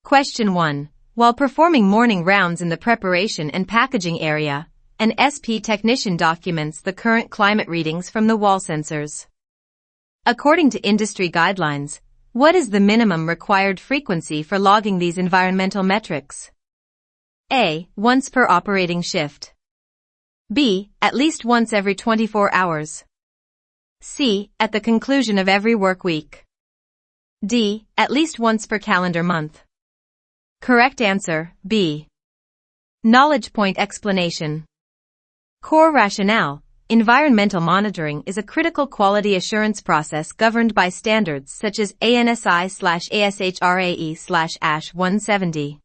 Question 1. While performing morning rounds in the preparation and packaging area, an SP technician documents the current climate readings from the wall sensors. According to industry guidelines, what is the minimum required frequency for logging these environmental metrics? A. Once per operating shift. B. At least once every 24 hours. C. At the conclusion of every work week. D. At least once per calendar month. Correct answer, B. Knowledge point explanation. Core rationale. Environmental monitoring is a critical quality assurance process governed by standards such as ANSI/ASHRAE/ASH170.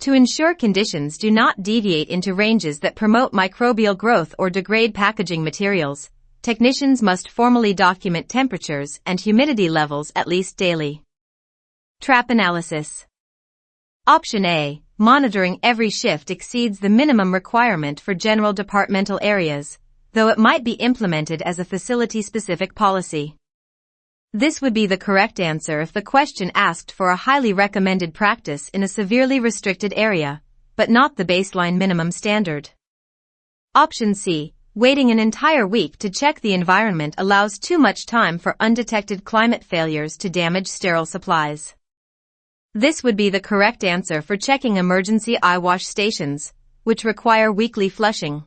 To ensure conditions do not deviate into ranges that promote microbial growth or degrade packaging materials, technicians must formally document temperatures and humidity levels at least daily. Trap analysis. Option A. Monitoring every shift exceeds the minimum requirement for general departmental areas, though it might be implemented as a facility-specific policy. This would be the correct answer if the question asked for a highly recommended practice in a severely restricted area, but not the baseline minimum standard. Option C. Waiting an entire week to check the environment allows too much time for undetected climate failures to damage sterile supplies. This would be the correct answer for checking emergency eye wash stations, which require weekly flushing.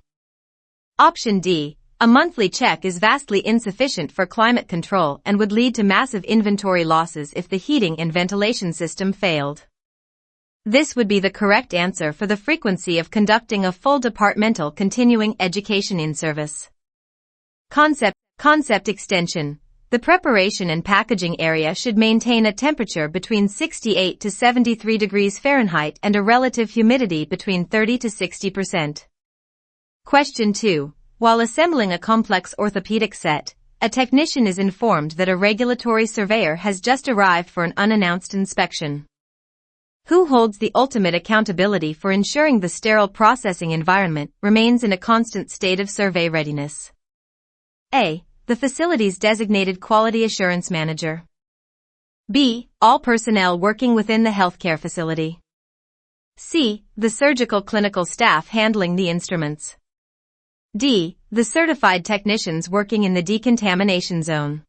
Option D. A monthly check is vastly insufficient for climate control and would lead to massive inventory losses if the heating and ventilation system failed. This would be the correct answer for the frequency of conducting a full departmental continuing education in-service. Concept extension. The preparation and packaging area should maintain a temperature between 68 to 73 degrees Fahrenheit and a relative humidity between 30 to 60%. Question 2. While assembling a complex orthopedic set, a technician is informed that a regulatory surveyor has just arrived for an unannounced inspection. Who holds the ultimate accountability for ensuring the sterile processing environment remains in a constant state of survey readiness? A. The facility's designated quality assurance manager. B. All personnel working within the healthcare facility. C. The surgical clinical staff handling the instruments. D. The certified technicians working in the decontamination zone.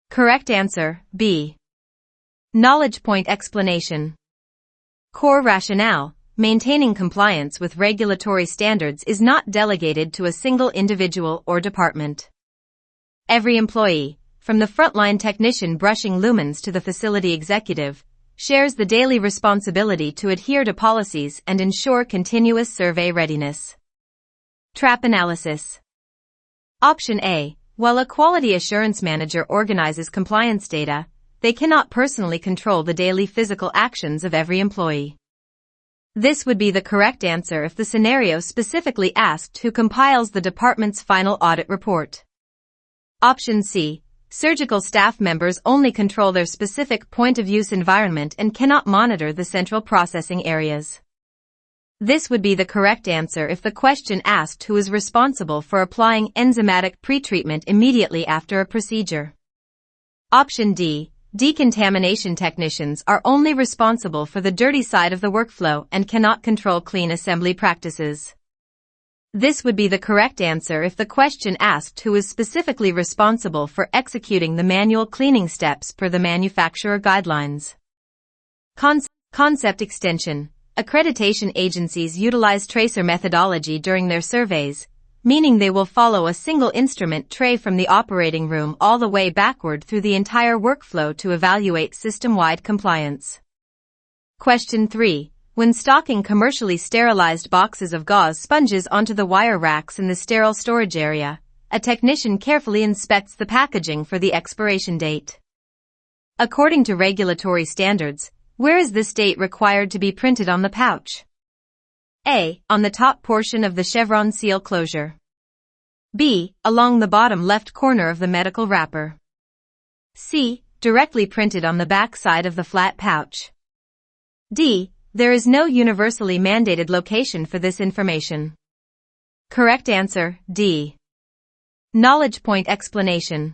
Correct answer, B. Knowledge point explanation. Core rationale. Maintaining compliance with regulatory standards is not delegated to a single individual or department. Every employee, from the frontline technician brushing lumens to the facility executive, shares the daily responsibility to adhere to policies and ensure continuous survey readiness. Trap analysis. Option A. While a quality assurance manager organizes compliance data, they cannot personally control the daily physical actions of every employee. This would be the correct answer if the scenario specifically asked who compiles the department's final audit report. Option C. Surgical staff members only control their specific point-of-use environment and cannot monitor the central processing areas. This would be the correct answer if the question asked who is responsible for applying enzymatic pretreatment immediately after a procedure. Option D. Decontamination technicians are only responsible for the dirty side of the workflow and cannot control clean assembly practices. This would be the correct answer if the question asked who is specifically responsible for executing the manual cleaning steps per the manufacturer guidelines. Concept extension. Accreditation agencies utilize tracer methodology during their surveys, meaning they will follow a single instrument tray from the operating room all the way backward through the entire workflow to evaluate system-wide compliance. Question 3. When stocking commercially sterilized boxes of gauze sponges onto the wire racks in the sterile storage area, a technician carefully inspects the packaging for the expiration date. According to regulatory standards, where is this date required to be printed on the pouch? A. On the top portion of the chevron seal closure. B. Along the bottom left corner of the medical wrapper. C. Directly printed on the back side of the flat pouch. D. There is no universally mandated location for this information. Correct answer, D. Knowledge point explanation.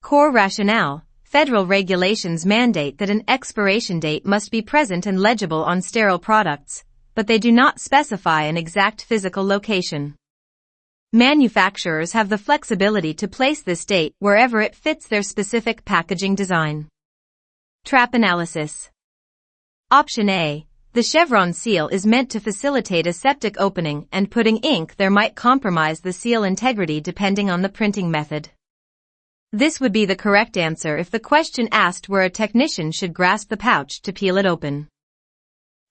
Core rationale. Federal regulations mandate that an expiration date must be present and legible on sterile products, but they do not specify an exact physical location. Manufacturers have the flexibility to place this date wherever it fits their specific packaging design. Trap analysis. Option A. The chevron seal is meant to facilitate aseptic opening, and putting ink there might compromise the seal integrity depending on the printing method. This would be the correct answer if the question asked where a technician should grasp the pouch to peel it open.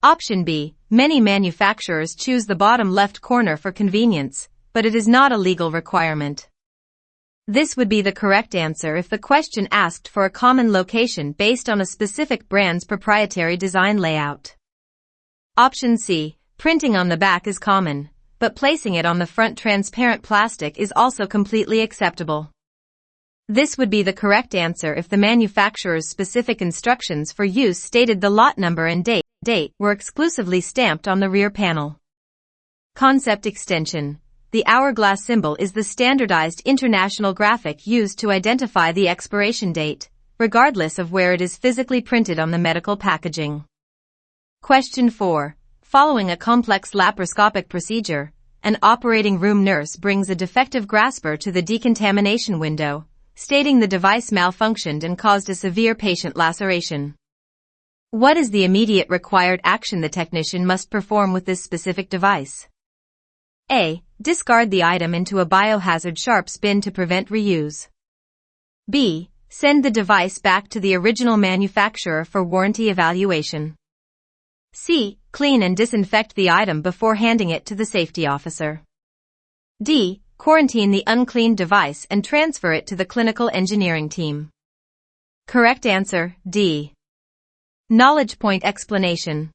Option B. Many manufacturers choose the bottom left corner for convenience, but it is not a legal requirement. This would be the correct answer if the question asked for a common location based on a specific brand's proprietary design layout. Option C. Printing on the back is common, but placing it on the front transparent plastic is also completely acceptable. This would be the correct answer if the manufacturer's specific instructions for use stated the lot number and date were exclusively stamped on the rear panel. Concept extension. The hourglass symbol is the standardized international graphic used to identify the expiration date, regardless of where it is physically printed on the medical packaging. Question 4. Following a complex laparoscopic procedure, an operating room nurse brings a defective grasper to the decontamination window, stating the device malfunctioned and caused a severe patient laceration. What is the immediate required action the technician must perform with this specific device? A. Discard the item into a biohazard sharps bin to prevent reuse. B. Send the device back to the original manufacturer for warranty evaluation. C. Clean and disinfect the item before handing it to the safety officer. D. Quarantine the uncleaned device and transfer it to the clinical engineering team. Correct answer, D. Knowledge point explanation.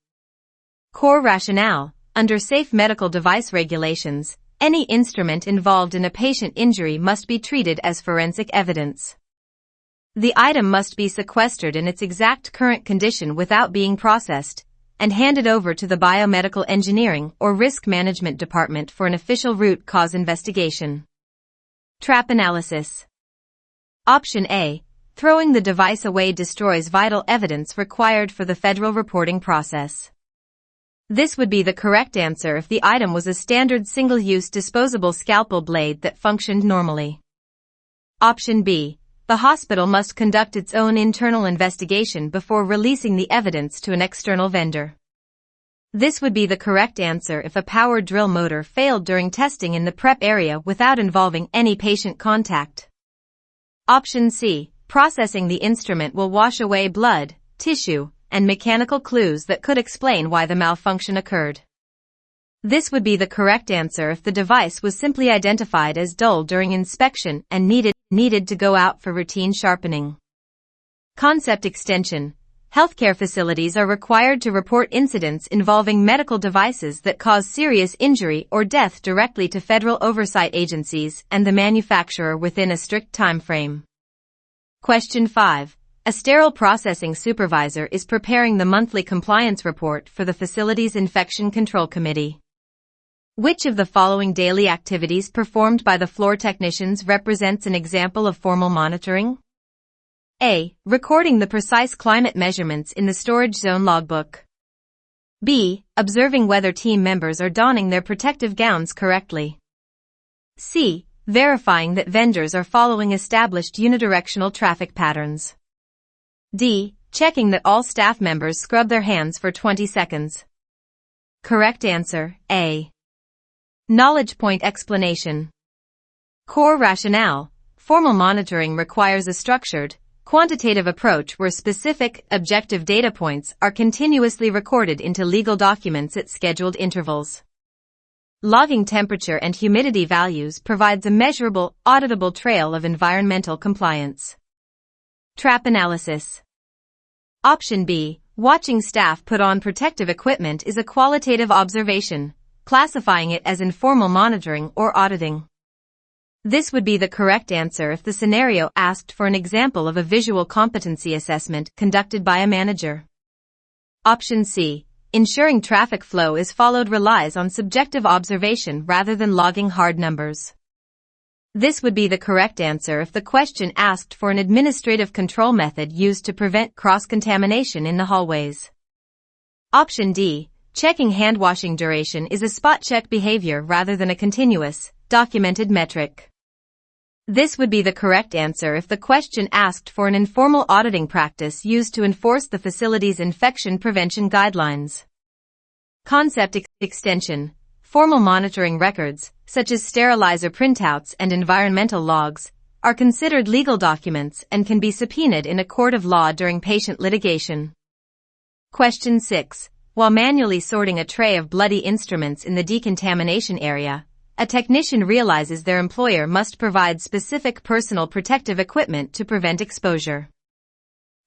Core rationale. Under safe medical device regulations, any instrument involved in a patient injury must be treated as forensic evidence. The item must be sequestered in its exact current condition without being processed, and handed over to the biomedical engineering or risk management department for an official root cause investigation. Trap analysis. Option A. Throwing the device away destroys vital evidence required for the federal reporting process. This would be the correct answer if the item was a standard single-use disposable scalpel blade that functioned normally. Option B. The hospital must conduct its own internal investigation before releasing the evidence to an external vendor. This would be the correct answer if a power drill motor failed during testing in the prep area without involving any patient contact. Option C. Processing the instrument will wash away blood, tissue, and mechanical clues that could explain why the malfunction occurred. This would be the correct answer if the device was simply identified as dull during inspection and needed to go out for routine sharpening. Concept extension. Healthcare facilities are required to report incidents involving medical devices that cause serious injury or death directly to federal oversight agencies and the manufacturer within a strict time frame. Question 5. A sterile processing supervisor is preparing the monthly compliance report for the facility's Infection Control Committee. Which of the following daily activities performed by the floor technicians represents an example of formal monitoring? A. Recording the precise climate measurements in the storage zone logbook. B. Observing whether team members are donning their protective gowns correctly. C. Verifying that vendors are following established unidirectional traffic patterns. D. Checking that all staff members scrub their hands for 20 seconds. Correct answer, A. Knowledge point explanation. Core rationale. Formal monitoring requires a structured, quantitative approach where specific, objective data points are continuously recorded into legal documents at scheduled intervals. Logging temperature and humidity values provides a measurable, auditable trail of environmental compliance. Trap analysis. Option B. Watching staff put on protective equipment is a qualitative observation, classifying it as informal monitoring or auditing. This would be the correct answer if the scenario asked for an example of a visual competency assessment conducted by a manager. Option C. Ensuring traffic flow is followed relies on subjective observation rather than logging hard numbers. This would be the correct answer if the question asked for an administrative control method used to prevent cross-contamination in the hallways. Option D. Checking handwashing duration is a spot check behavior rather than a continuous, documented metric. This would be the correct answer if the question asked for an informal auditing practice used to enforce the facility's infection prevention guidelines. Concept extension. Formal monitoring records, such as sterilizer printouts and environmental logs, are considered legal documents and can be subpoenaed in a court of law during patient litigation. Question 6. While manually sorting a tray of bloody instruments in the decontamination area, a technician realizes their employer must provide specific personal protective equipment to prevent exposure.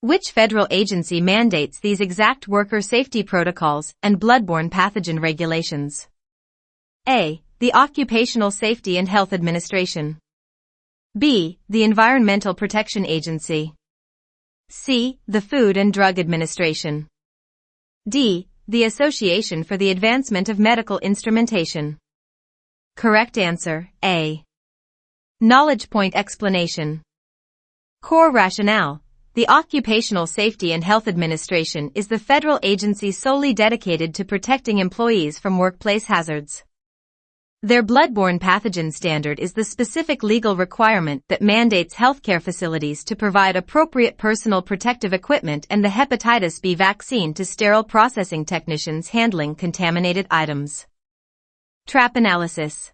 Which federal agency mandates these exact worker safety protocols and bloodborne pathogen regulations? A. The Occupational Safety and Health Administration. B. The Environmental Protection Agency. C. The Food and Drug Administration. D. The Association for the Advancement of Medical Instrumentation. Correct answer, A. Knowledge point explanation. Core rationale. The Occupational Safety and Health Administration is the federal agency solely dedicated to protecting employees from workplace hazards. Their bloodborne pathogen standard is the specific legal requirement that mandates healthcare facilities to provide appropriate personal protective equipment and the hepatitis B vaccine to sterile processing technicians handling contaminated items. Trap analysis.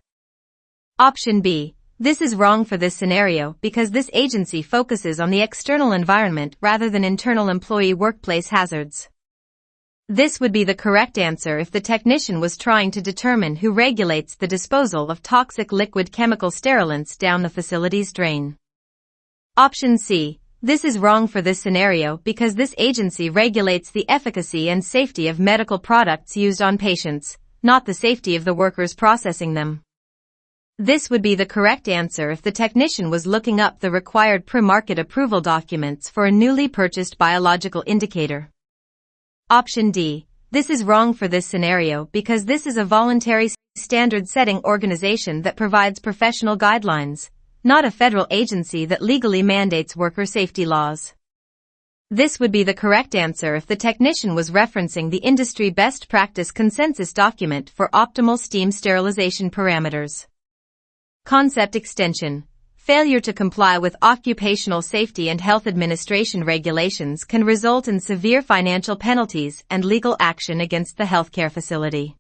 Option B. This is wrong for this scenario because this agency focuses on the external environment rather than internal employee workplace hazards. This would be the correct answer if the technician was trying to determine who regulates the disposal of toxic liquid chemical sterilants down the facility's drain. Option C. This is wrong for this scenario because this agency regulates the efficacy and safety of medical products used on patients, not the safety of the workers processing them. This would be the correct answer if the technician was looking up the required pre-market approval documents for a newly purchased biological indicator. Option D. This is wrong for this scenario because this is a voluntary standard-setting organization that provides professional guidelines, not a federal agency that legally mandates worker safety laws. This would be the correct answer if the technician was referencing the industry best practice consensus document for optimal steam sterilization parameters. Concept extension. Failure to comply with Occupational Safety and Health Administration regulations can result in severe financial penalties and legal action against the healthcare facility.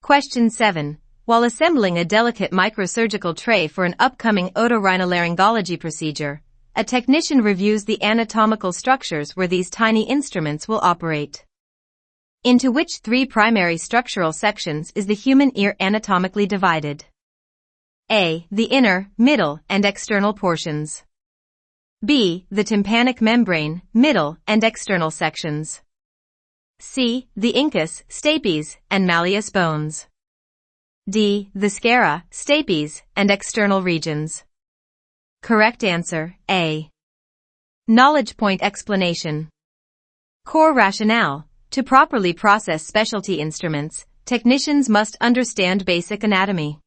Question 7. While assembling a delicate microsurgical tray for an upcoming otorhinolaryngology procedure, a technician reviews the anatomical structures where these tiny instruments will operate. Into which three primary structural sections is the human ear anatomically divided? A. The inner, middle, and external portions. B. The tympanic membrane, middle, and external sections. C. The incus, stapes, and malleus bones. D. The sclera, stapes, and external regions. Correct answer, A. Knowledge point explanation. Core rationale. To properly process specialty instruments, technicians must understand basic anatomy.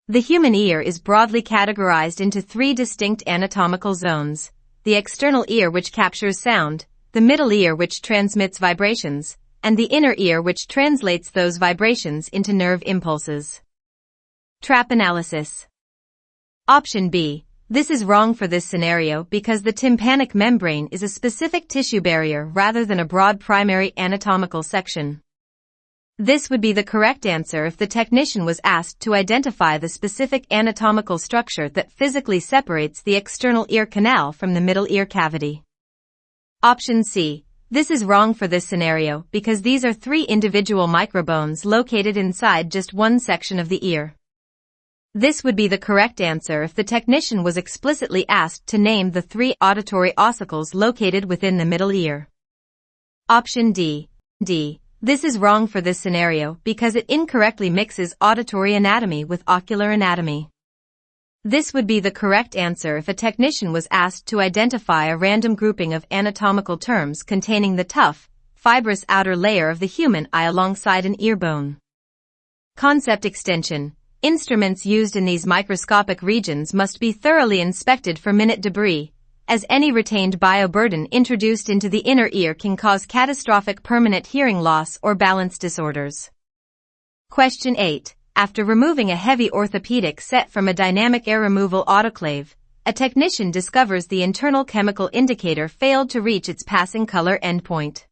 The human ear is broadly categorized into three distinct anatomical zones: the external ear which captures sound, the middle ear which transmits vibrations, and the inner ear which translates those vibrations into nerve impulses. Trap analysis. Option B. This is wrong for this scenario because the tympanic membrane is a specific tissue barrier rather than a broad primary anatomical section. This would be the correct answer if the technician was asked to identify the specific anatomical structure that physically separates the external ear canal from the middle ear cavity. Option C. This is wrong for this scenario because these are three individual microbones located inside just one section of the ear. This would be the correct answer if the technician was explicitly asked to name the three auditory ossicles located within the middle ear. Option D. This is wrong for this scenario because it incorrectly mixes auditory anatomy with ocular anatomy. This would be the correct answer if a technician was asked to identify a random grouping of anatomical terms containing the tough, fibrous outer layer of the human eye alongside an ear bone. Concept extension. Instruments used in these microscopic regions must be thoroughly inspected for minute debris, as any retained bioburden introduced into the inner ear can cause catastrophic permanent hearing loss or balance disorders. Question 8. After removing a heavy orthopedic set from a dynamic air removal autoclave, a technician discovers the internal chemical indicator failed to reach its passing color endpoint.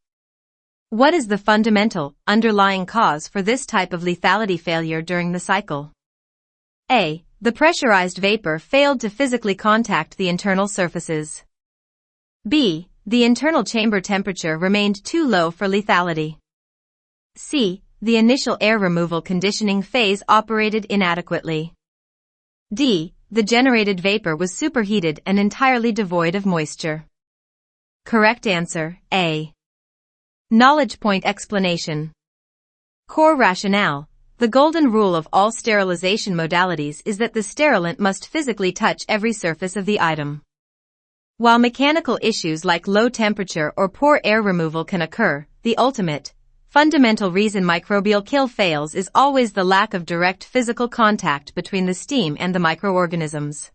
What is the fundamental, underlying cause for this type of lethality failure during the cycle? A. The pressurized vapor failed to physically contact the internal surfaces. B. The internal chamber temperature remained too low for lethality. C. The initial air removal conditioning phase operated inadequately. D. The generated vapor was superheated and entirely devoid of moisture. Correct answer, A. Knowledge point explanation. Core rationale. The golden rule of all sterilization modalities is that the sterilant must physically touch every surface of the item. While mechanical issues like low temperature or poor air removal can occur, the ultimate, fundamental reason microbial kill fails is always the lack of direct physical contact between the steam and the microorganisms.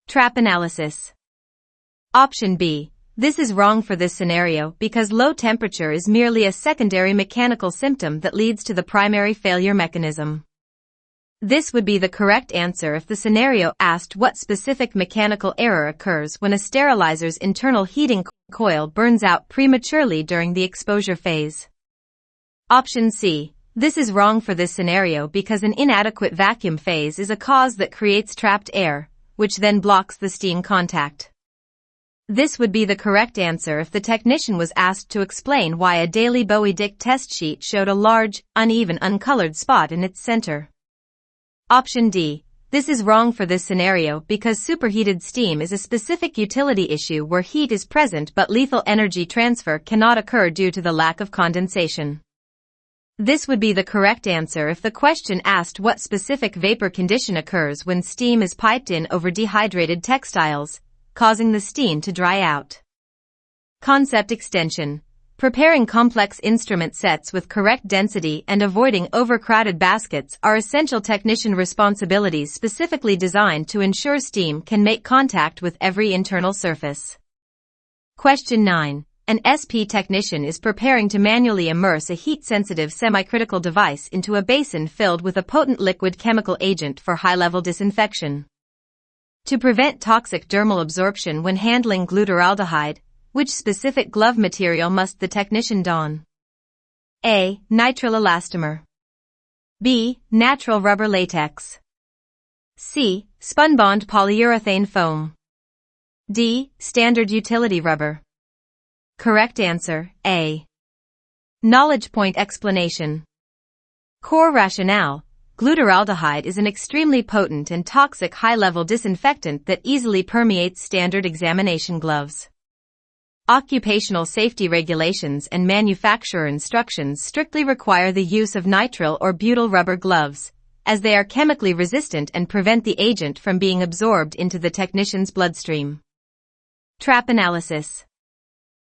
Trap analysis. Option B. This is wrong for this scenario because low temperature is merely a secondary mechanical symptom that leads to the primary failure mechanism. This would be the correct answer if the scenario asked what specific mechanical error occurs when a sterilizer's internal heating coil burns out prematurely during the exposure phase. Option C. This is wrong for this scenario because an inadequate vacuum phase is a cause that creates trapped air, which then blocks the steam contact. This would be the correct answer if the technician was asked to explain why a Daily Bowie-Dick test sheet showed a large, uneven, uncolored spot in its center. Option D. This is wrong for this scenario because superheated steam is a specific utility issue where heat is present but lethal energy transfer cannot occur due to the lack of condensation. This would be the correct answer if the question asked what specific vapor condition occurs when steam is piped in over dehydrated textiles, causing the steam to dry out. Concept extension. Preparing complex instrument sets with correct density and avoiding overcrowded baskets are essential technician responsibilities specifically designed to ensure steam can make contact with every internal surface. Question 9. An SP technician is preparing to manually immerse a heat-sensitive semi-critical device into a basin filled with a potent liquid chemical agent for high-level disinfection. To prevent toxic dermal absorption when handling glutaraldehyde, which specific glove material must the technician don? A. Nitrile elastomer. B. Natural rubber latex. C. Spunbond polyurethane foam. D. Standard utility rubber. Correct answer, A. Knowledge point explanation. Core rationale. Glutaraldehyde is an extremely potent and toxic high-level disinfectant that easily permeates standard examination gloves. Occupational safety regulations and manufacturer instructions strictly require the use of nitrile or butyl rubber gloves, as they are chemically resistant and prevent the agent from being absorbed into the technician's bloodstream. Trap analysis.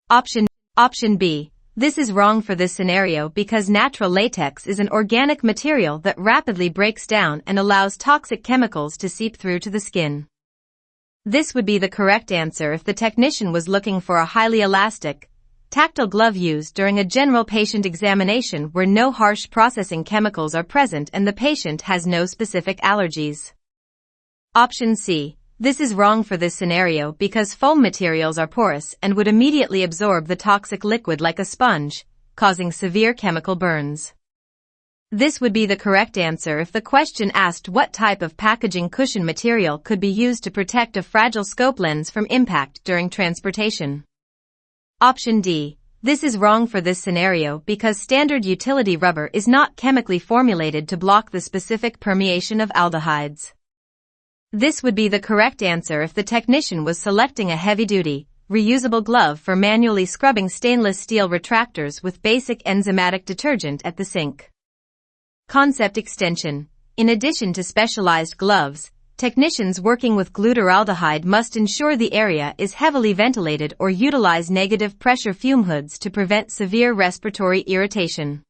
Option B. This is wrong for this scenario because natural latex is an organic material that rapidly breaks down and allows toxic chemicals to seep through to the skin. This would be the correct answer if the technician was looking for a highly elastic, tactile glove used during a general patient examination where no harsh processing chemicals are present and the patient has no specific allergies. Option C. This is wrong for this scenario because foam materials are porous and would immediately absorb the toxic liquid like a sponge, causing severe chemical burns. This would be the correct answer if the question asked what type of packaging cushion material could be used to protect a fragile scope lens from impact during transportation. Option D. This is wrong for this scenario because standard utility rubber is not chemically formulated to block the specific permeation of aldehydes. This would be the correct answer if the technician was selecting a heavy-duty, reusable glove for manually scrubbing stainless steel retractors with basic enzymatic detergent at the sink. Concept extension. In addition to specialized gloves, technicians working with glutaraldehyde must ensure the area is heavily ventilated or utilize negative pressure fume hoods to prevent severe respiratory irritation.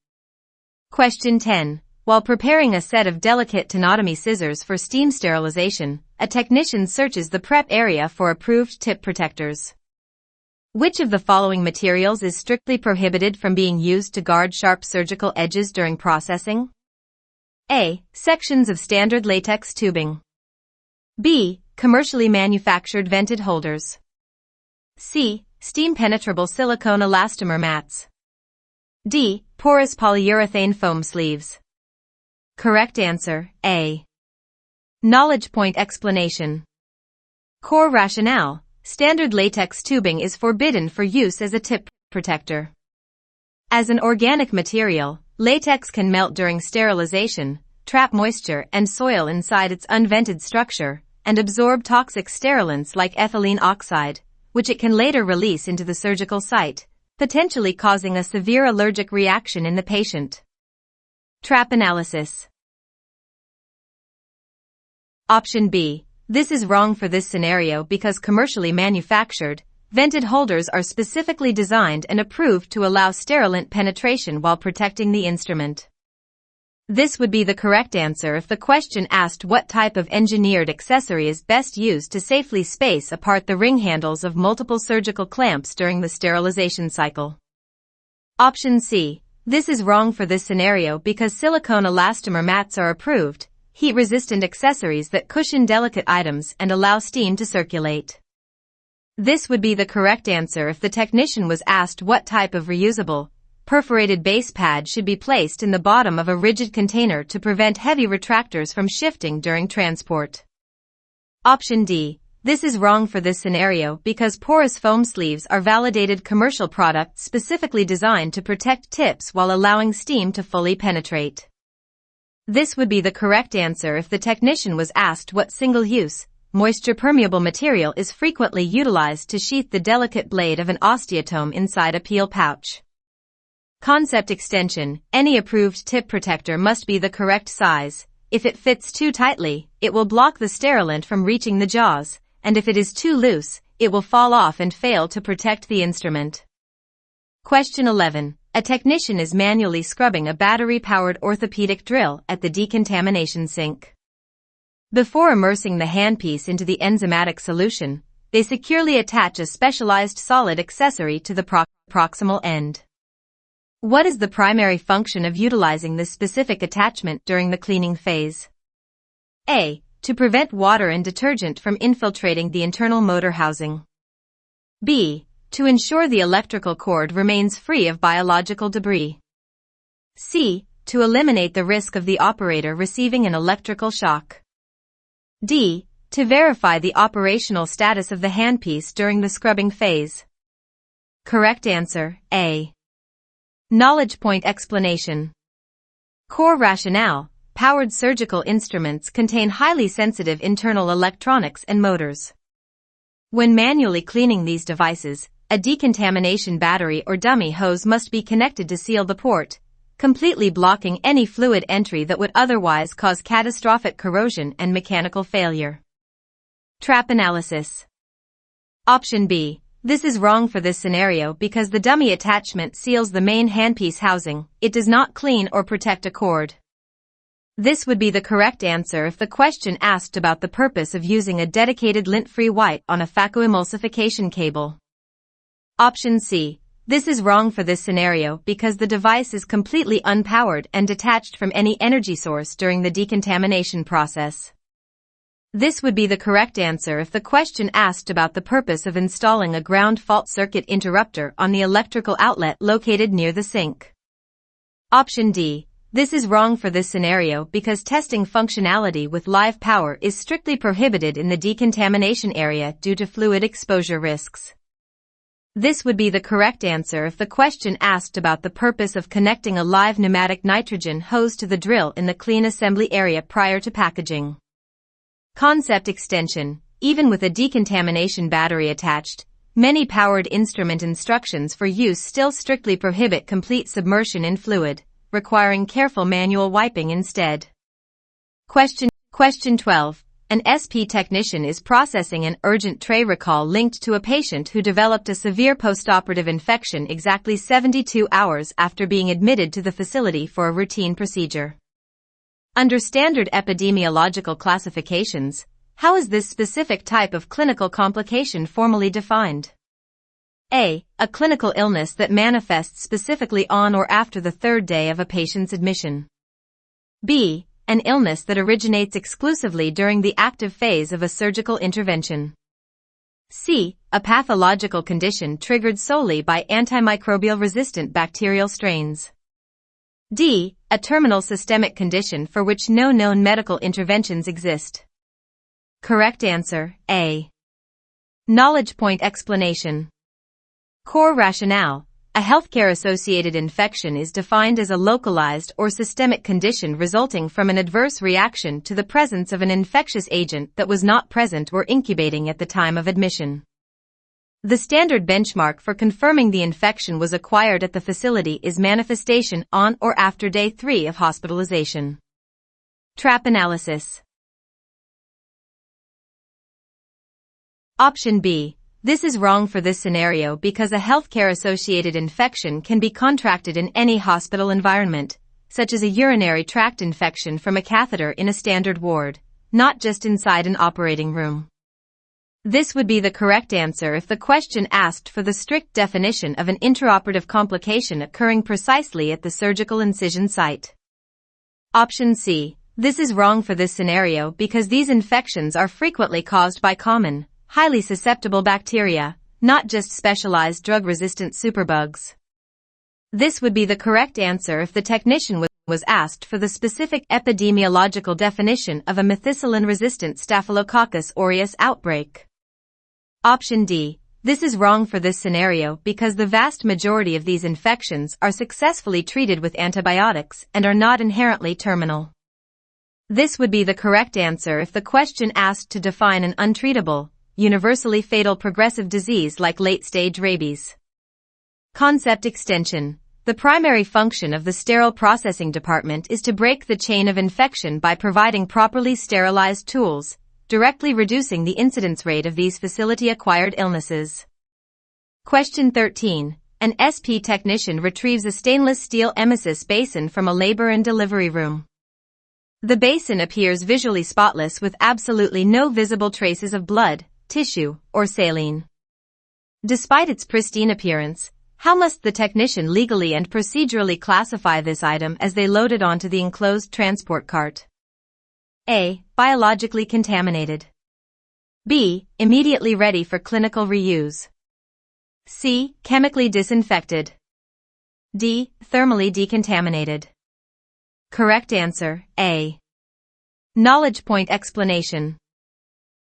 Question 10. While preparing a set of delicate tenotomy scissors for steam sterilization, a technician searches the prep area for approved tip protectors. Which of the following materials is strictly prohibited from being used to guard sharp surgical edges during processing? A. Sections of standard latex tubing. B. Commercially manufactured vented holders. C. Steam-penetrable silicone elastomer mats. D. Porous polyurethane foam sleeves. Correct answer, A. Knowledge point explanation. Core rationale. Standard latex tubing is forbidden for use as a tip protector. As an organic material, latex can melt during sterilization, trap moisture and soil inside its unvented structure, and absorb toxic sterilants like ethylene oxide, which it can later release into the surgical site, potentially causing a severe allergic reaction in the patient. Trap analysis. Option B. This is wrong for this scenario because commercially manufactured, vented holders are specifically designed and approved to allow sterilant penetration while protecting the instrument. This would be the correct answer if the question asked what type of engineered accessory is best used to safely space apart the ring handles of multiple surgical clamps during the sterilization cycle. Option C. This is wrong for this scenario because silicone elastomer mats are approved, heat-resistant accessories that cushion delicate items and allow steam to circulate. This would be the correct answer if the technician was asked what type of reusable, perforated base pad should be placed in the bottom of a rigid container to prevent heavy retractors from shifting during transport. Option D. This is wrong for this scenario because porous foam sleeves are validated commercial products specifically designed to protect tips while allowing steam to fully penetrate. This would be the correct answer if the technician was asked what single-use, moisture-permeable material is frequently utilized to sheath the delicate blade of an osteotome inside a peel pouch. Concept extension. Any approved tip protector must be the correct size. If it fits too tightly, it will block the sterilant from reaching the jaws, and if it is too loose, it will fall off and fail to protect the instrument. Question 11. A technician is manually scrubbing a battery-powered orthopedic drill at the decontamination sink. Before immersing the handpiece into the enzymatic solution, they securely attach a specialized solid accessory to the proximal end. What is the primary function of utilizing this specific attachment during the cleaning phase? A. To prevent water and detergent from infiltrating the internal motor housing. B. To ensure the electrical cord remains free of biological debris. C. To eliminate the risk of the operator receiving an electrical shock. D. To verify the operational status of the handpiece during the scrubbing phase. Correct answer, A. Knowledge point explanation. Core rationale. Powered surgical instruments contain highly sensitive internal electronics and motors. When manually cleaning these devices, a decontamination battery or dummy hose must be connected to seal the port, completely blocking any fluid entry that would otherwise cause catastrophic corrosion and mechanical failure. Trap analysis. Option B. This is wrong for this scenario because the dummy attachment seals the main handpiece housing. It does not clean or protect a cord. This would be the correct answer if the question asked about the purpose of using a dedicated lint-free wipe on a phacoemulsification cable. Option C. This is wrong for this scenario because the device is completely unpowered and detached from any energy source during the decontamination process. This would be the correct answer if the question asked about the purpose of installing a ground fault circuit interrupter on the electrical outlet located near the sink. Option D. This is wrong for this scenario because testing functionality with live power is strictly prohibited in the decontamination area due to fluid exposure risks. This would be the correct answer if the question asked about the purpose of connecting a live pneumatic nitrogen hose to the drill in the clean assembly area prior to packaging. Concept extension. Even with a decontamination battery attached, many powered instrument instructions for use still strictly prohibit complete submersion in fluid, requiring careful manual wiping instead. Question 12. An SP technician is processing an urgent tray recall linked to a patient who developed a severe postoperative infection exactly 72 hours after being admitted to the facility for a routine procedure. Under standard epidemiological classifications, how is this specific type of clinical complication formally defined? A. A clinical illness that manifests specifically on or after the third day of a patient's admission. B. An illness that originates exclusively during the active phase of a surgical intervention. C. A pathological condition triggered solely by antimicrobial resistant bacterial strains. D. A terminal systemic condition for which no known medical interventions exist. Correct answer, A. Knowledge point explanation. Core rationale. A healthcare-associated infection is defined as a localized or systemic condition resulting from an adverse reaction to the presence of an infectious agent that was not present or incubating at the time of admission. The standard benchmark for confirming the infection was acquired at the facility is manifestation on or after day 3 of hospitalization. Trap analysis. Option B. This is wrong for this scenario because a healthcare-associated infection can be contracted in any hospital environment, such as a urinary tract infection from a catheter in a standard ward, not just inside an operating room. This would be the correct answer if the question asked for the strict definition of an intraoperative complication occurring precisely at the surgical incision site. Option C. This is wrong for this scenario because these infections are frequently caused by common, highly susceptible bacteria, not just specialized drug-resistant superbugs. This would be the correct answer if the technician was asked for the specific epidemiological definition of a methicillin-resistant Staphylococcus aureus outbreak. Option D. This is wrong for this scenario because the vast majority of these infections are successfully treated with antibiotics and are not inherently terminal. This would be the correct answer if the question asked to define an untreatable, universally fatal progressive disease like late-stage rabies. Concept extension. The primary function of the sterile processing department is to break the chain of infection by providing properly sterilized tools, directly reducing the incidence rate of these facility-acquired illnesses. Question 13. An SP technician retrieves a stainless steel emesis basin from a labor and delivery room. The basin appears visually spotless with absolutely no visible traces of blood, tissue, or saline. Despite its pristine appearance, how must the technician legally and procedurally classify this item as they load it onto the enclosed transport cart? A. Biologically contaminated. B. Immediately ready for clinical reuse. C. Chemically disinfected. D. Thermally decontaminated. Correct answer, A. Knowledge point explanation.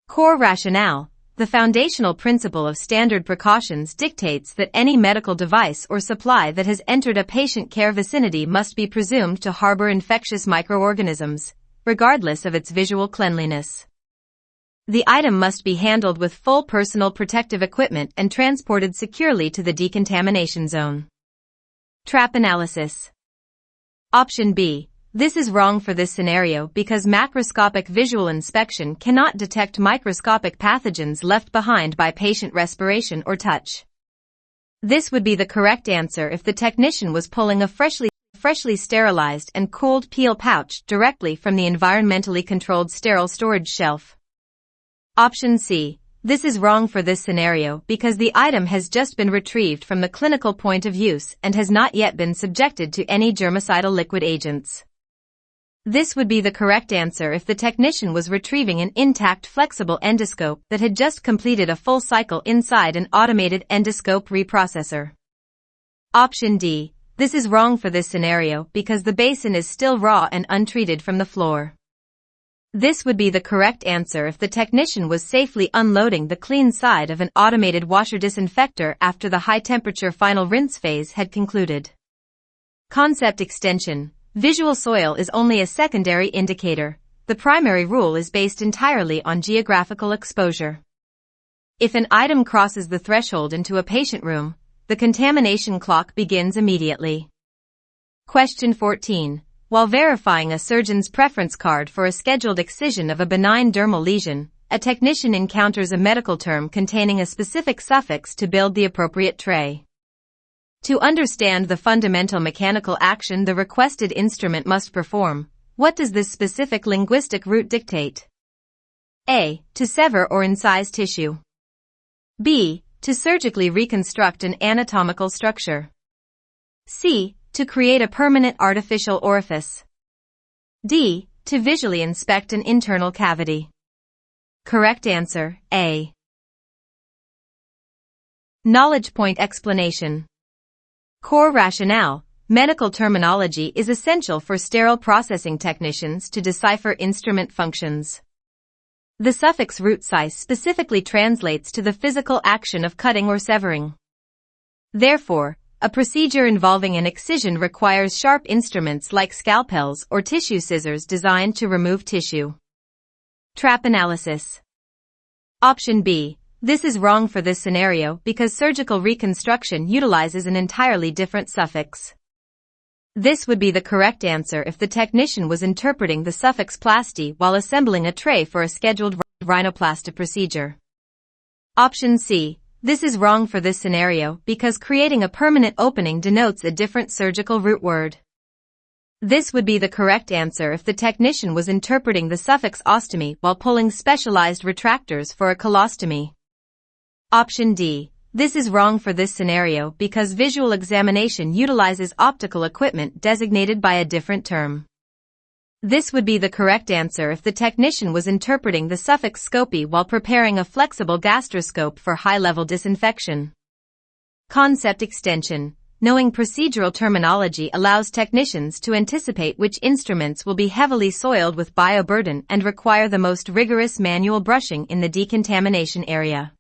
Core rationale. The foundational principle of standard precautions dictates that any medical device or supply that has entered a patient care vicinity must be presumed to harbor infectious microorganisms, regardless of its visual cleanliness. The item must be handled with full personal protective equipment and transported securely to the decontamination zone. Trap analysis. Option B. This is wrong for this scenario because macroscopic visual inspection cannot detect microscopic pathogens left behind by patient respiration or touch. This would be the correct answer if the technician was pulling a freshly sterilized and cooled peel pouch directly from the environmentally controlled sterile storage shelf. Option C. This is wrong for this scenario because the item has just been retrieved from the clinical point of use and has not yet been subjected to any germicidal liquid agents. This would be the correct answer if the technician was retrieving an intact flexible endoscope that had just completed a full cycle inside an automated endoscope reprocessor. Option D. This is wrong for this scenario because the basin is still raw and untreated from the floor. This would be the correct answer if the technician was safely unloading the clean side of an automated washer disinfector after the high-temperature final rinse phase had concluded. Concept extension. Visual soil is only a secondary indicator. The primary rule is based entirely on geographical exposure. If an item crosses the threshold into a patient room, the contamination clock begins immediately. Question 14. While verifying a surgeon's preference card for a scheduled excision of a benign dermal lesion, a technician encounters a medical term containing a specific suffix to build the appropriate tray. To understand the fundamental mechanical action the requested instrument must perform, What does this specific linguistic root dictate? A. To sever or incise tissue. B. To surgically reconstruct an anatomical structure. C. To create a permanent artificial orifice. D. To visually inspect an internal cavity. Correct answer, A. Knowledge point explanation. Core rationale. Medical terminology is essential for sterile processing technicians to decipher instrument functions. The suffix root size specifically translates to the physical action of cutting or severing. Therefore, a procedure involving an excision requires sharp instruments like scalpels or tissue scissors designed to remove tissue. Trap analysis. Option B. This is wrong for this scenario because surgical reconstruction utilizes an entirely different suffix. This would be the correct answer if the technician was interpreting the suffix plasty while assembling a tray for a scheduled rhinoplasty procedure. Option C. This is wrong for this scenario because creating a permanent opening denotes a different surgical root word. This would be the correct answer if the technician was interpreting the suffix ostomy while pulling specialized retractors for a colostomy. Option D. This is wrong for this scenario because visual examination utilizes optical equipment designated by a different term. This would be the correct answer if the technician was interpreting the suffix scopy while preparing a flexible gastroscope for high-level disinfection. Concept extension. Knowing procedural terminology allows technicians to anticipate which instruments will be heavily soiled with bioburden and require the most rigorous manual brushing in the decontamination area.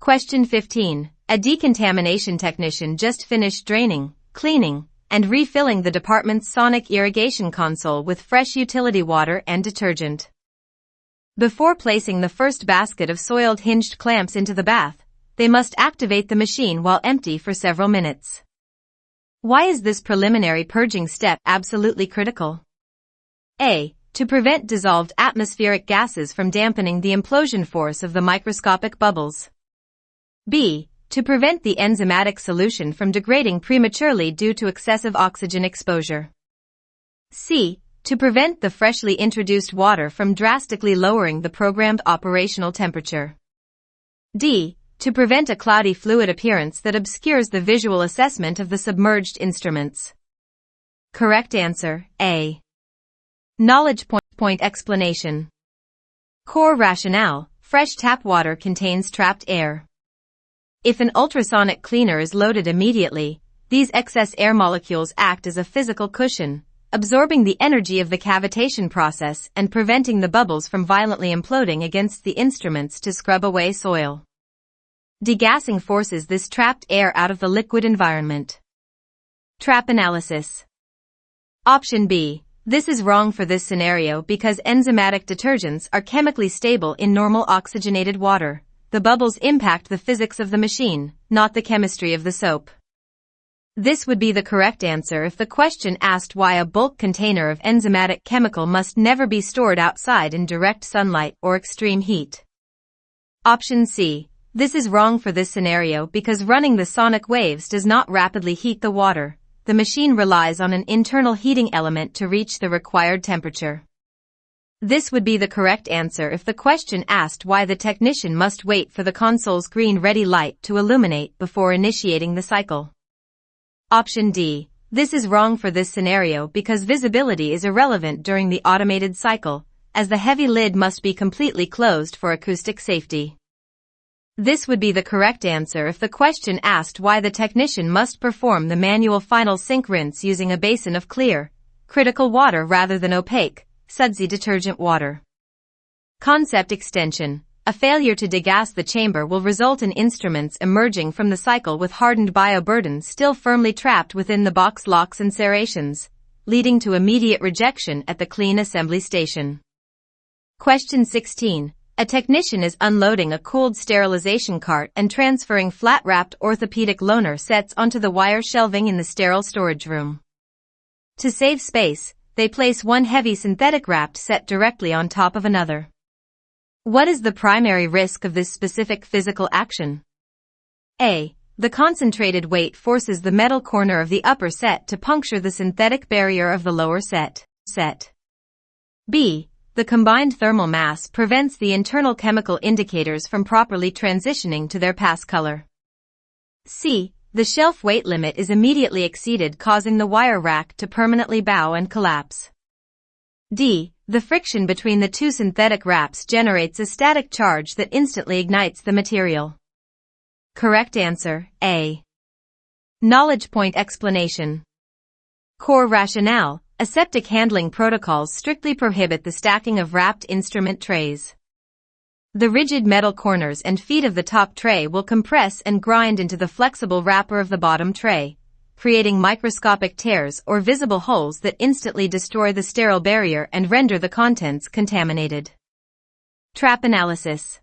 Question 15. A decontamination technician just finished draining, cleaning, and refilling the department's sonic irrigation console with fresh utility water and detergent. Before placing the first basket of soiled hinged clamps into the bath, they must activate the machine while empty for several minutes. Why is this preliminary purging step absolutely critical? A. To prevent dissolved atmospheric gases from dampening the implosion force of the microscopic bubbles. B. To prevent the enzymatic solution from degrading prematurely due to excessive oxygen exposure. C. To prevent the freshly introduced water from drastically lowering the programmed operational temperature. D. To prevent a cloudy fluid appearance that obscures the visual assessment of the submerged instruments. Correct answer, A. Knowledge point explanation. Core rationale. Fresh tap water contains trapped air. If an ultrasonic cleaner is loaded immediately, these excess air molecules act as a physical cushion, absorbing the energy of the cavitation process and preventing the bubbles from violently imploding against the instruments to scrub away soil. Degassing forces this trapped air out of the liquid environment. Trap analysis. Option B. This is wrong for this scenario because enzymatic detergents are chemically stable in normal oxygenated water. The bubbles impact the physics of the machine, not the chemistry of the soap. This would be the correct answer if the question asked why a bulk container of enzymatic chemical must never be stored outside in direct sunlight or extreme heat. Option C. This is wrong for this scenario because running the sonic waves does not rapidly heat the water. The machine relies on an internal heating element to reach the required temperature. This would be the correct answer if the question asked why the technician must wait for the console's green ready light to illuminate before initiating the cycle. Option D. This is wrong for this scenario because visibility is irrelevant during the automated cycle, as the heavy lid must be completely closed for acoustic safety. This would be the correct answer if the question asked why the technician must perform the manual final sink rinse using a basin of clear, critical water rather than opaque, sudsy detergent water. Concept extension. A failure to degas the chamber will result in instruments emerging from the cycle with hardened bioburden still firmly trapped within the box locks and serrations, leading to immediate rejection at the clean assembly station. Question 16. A technician is unloading a cooled sterilization cart and transferring flat-wrapped orthopedic loaner sets onto the wire shelving in the sterile storage room. To save space, they place one heavy synthetic wrapped set directly on top of another. What is the primary risk of this specific physical action? A. The concentrated weight forces the metal corner of the upper set to puncture the synthetic barrier of the lower set. B. The combined thermal mass prevents the internal chemical indicators from properly transitioning to their pass color. C. The shelf weight limit is immediately exceeded, causing the wire rack to permanently bow and collapse. D. The friction between the two synthetic wraps generates a static charge that instantly ignites the material. Correct answer, A. Knowledge point explanation. Core rationale. Aseptic handling protocols strictly prohibit the stacking of wrapped instrument trays. The rigid metal corners and feet of the top tray will compress and grind into the flexible wrapper of the bottom tray, creating microscopic tears or visible holes that instantly destroy the sterile barrier and render the contents contaminated. Trap analysis.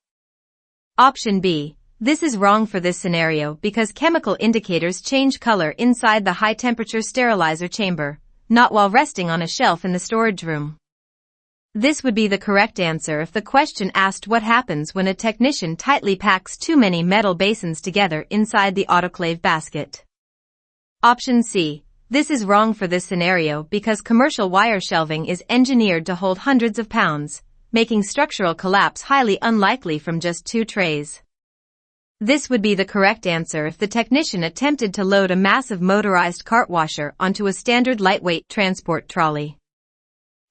Option B. This is wrong for this scenario because chemical indicators change color inside the high-temperature sterilizer chamber, not while resting on a shelf in the storage room. This would be the correct answer if the question asked what happens when a technician tightly packs too many metal basins together inside the autoclave basket. Option C. This is wrong for this scenario because commercial wire shelving is engineered to hold hundreds of pounds, making structural collapse highly unlikely from just 2 trays. This would be the correct answer if the technician attempted to load a massive motorized cart washer onto a standard lightweight transport trolley.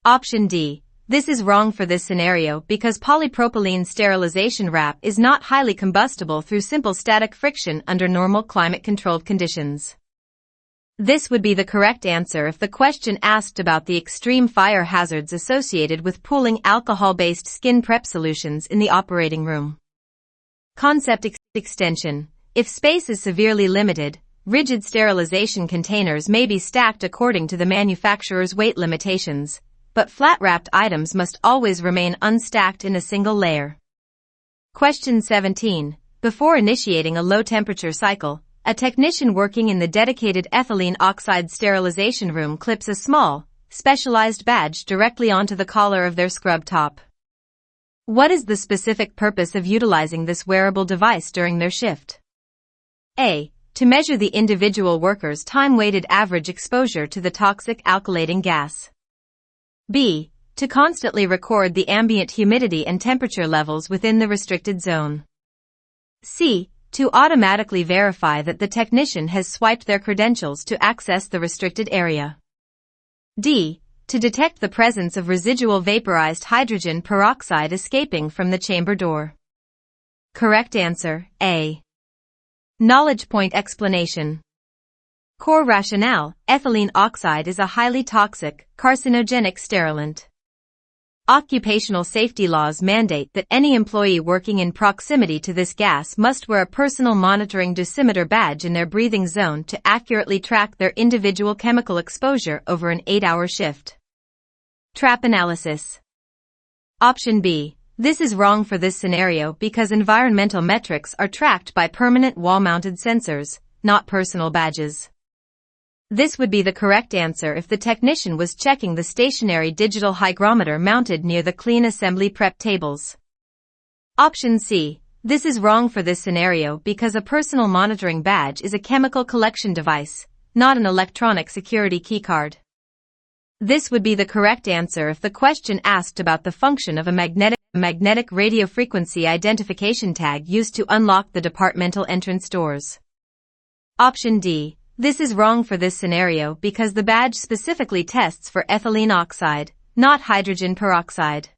Option D. This is wrong for this scenario because polypropylene sterilization wrap is not highly combustible through simple static friction under normal climate-controlled conditions. This would be the correct answer if the question asked about the extreme fire hazards associated with pooling alcohol-based skin prep solutions in the operating room. Concept extension. If space is severely limited, rigid sterilization containers may be stacked according to the manufacturer's weight limitations, but flat-wrapped items must always remain unstacked in a single layer. Question 17. Before initiating a low-temperature cycle, a technician working in the dedicated ethylene oxide sterilization room clips a small, specialized badge directly onto the collar of their scrub top. What is the specific purpose of utilizing this wearable device during their shift? A. To measure the individual worker's time-weighted average exposure to the toxic alkylating gas. B. To constantly record the ambient humidity and temperature levels within the restricted zone. C. To automatically verify that the technician has swiped their credentials to access the restricted area. D. To detect the presence of residual vaporized hydrogen peroxide escaping from the chamber door. Correct answer, A. Knowledge point explanation. Core rationale. Ethylene oxide is a highly toxic, carcinogenic sterilant. Occupational safety laws mandate that any employee working in proximity to this gas must wear a personal monitoring dosimeter badge in their breathing zone to accurately track their individual chemical exposure over an 8-hour shift. Trap analysis. Option B. This is wrong for this scenario because environmental metrics are tracked by permanent wall-mounted sensors, not personal badges. This would be the correct answer if the technician was checking the stationary digital hygrometer mounted near the clean assembly prep tables. Option C. This is wrong for this scenario because a personal monitoring badge is a chemical collection device, not an electronic security keycard. This would be the correct answer if the question asked about the function of a magnetic radiofrequency identification tag used to unlock the departmental entrance doors. Option D. This is wrong for this scenario because the badge specifically tests for ethylene oxide, not hydrogen peroxide.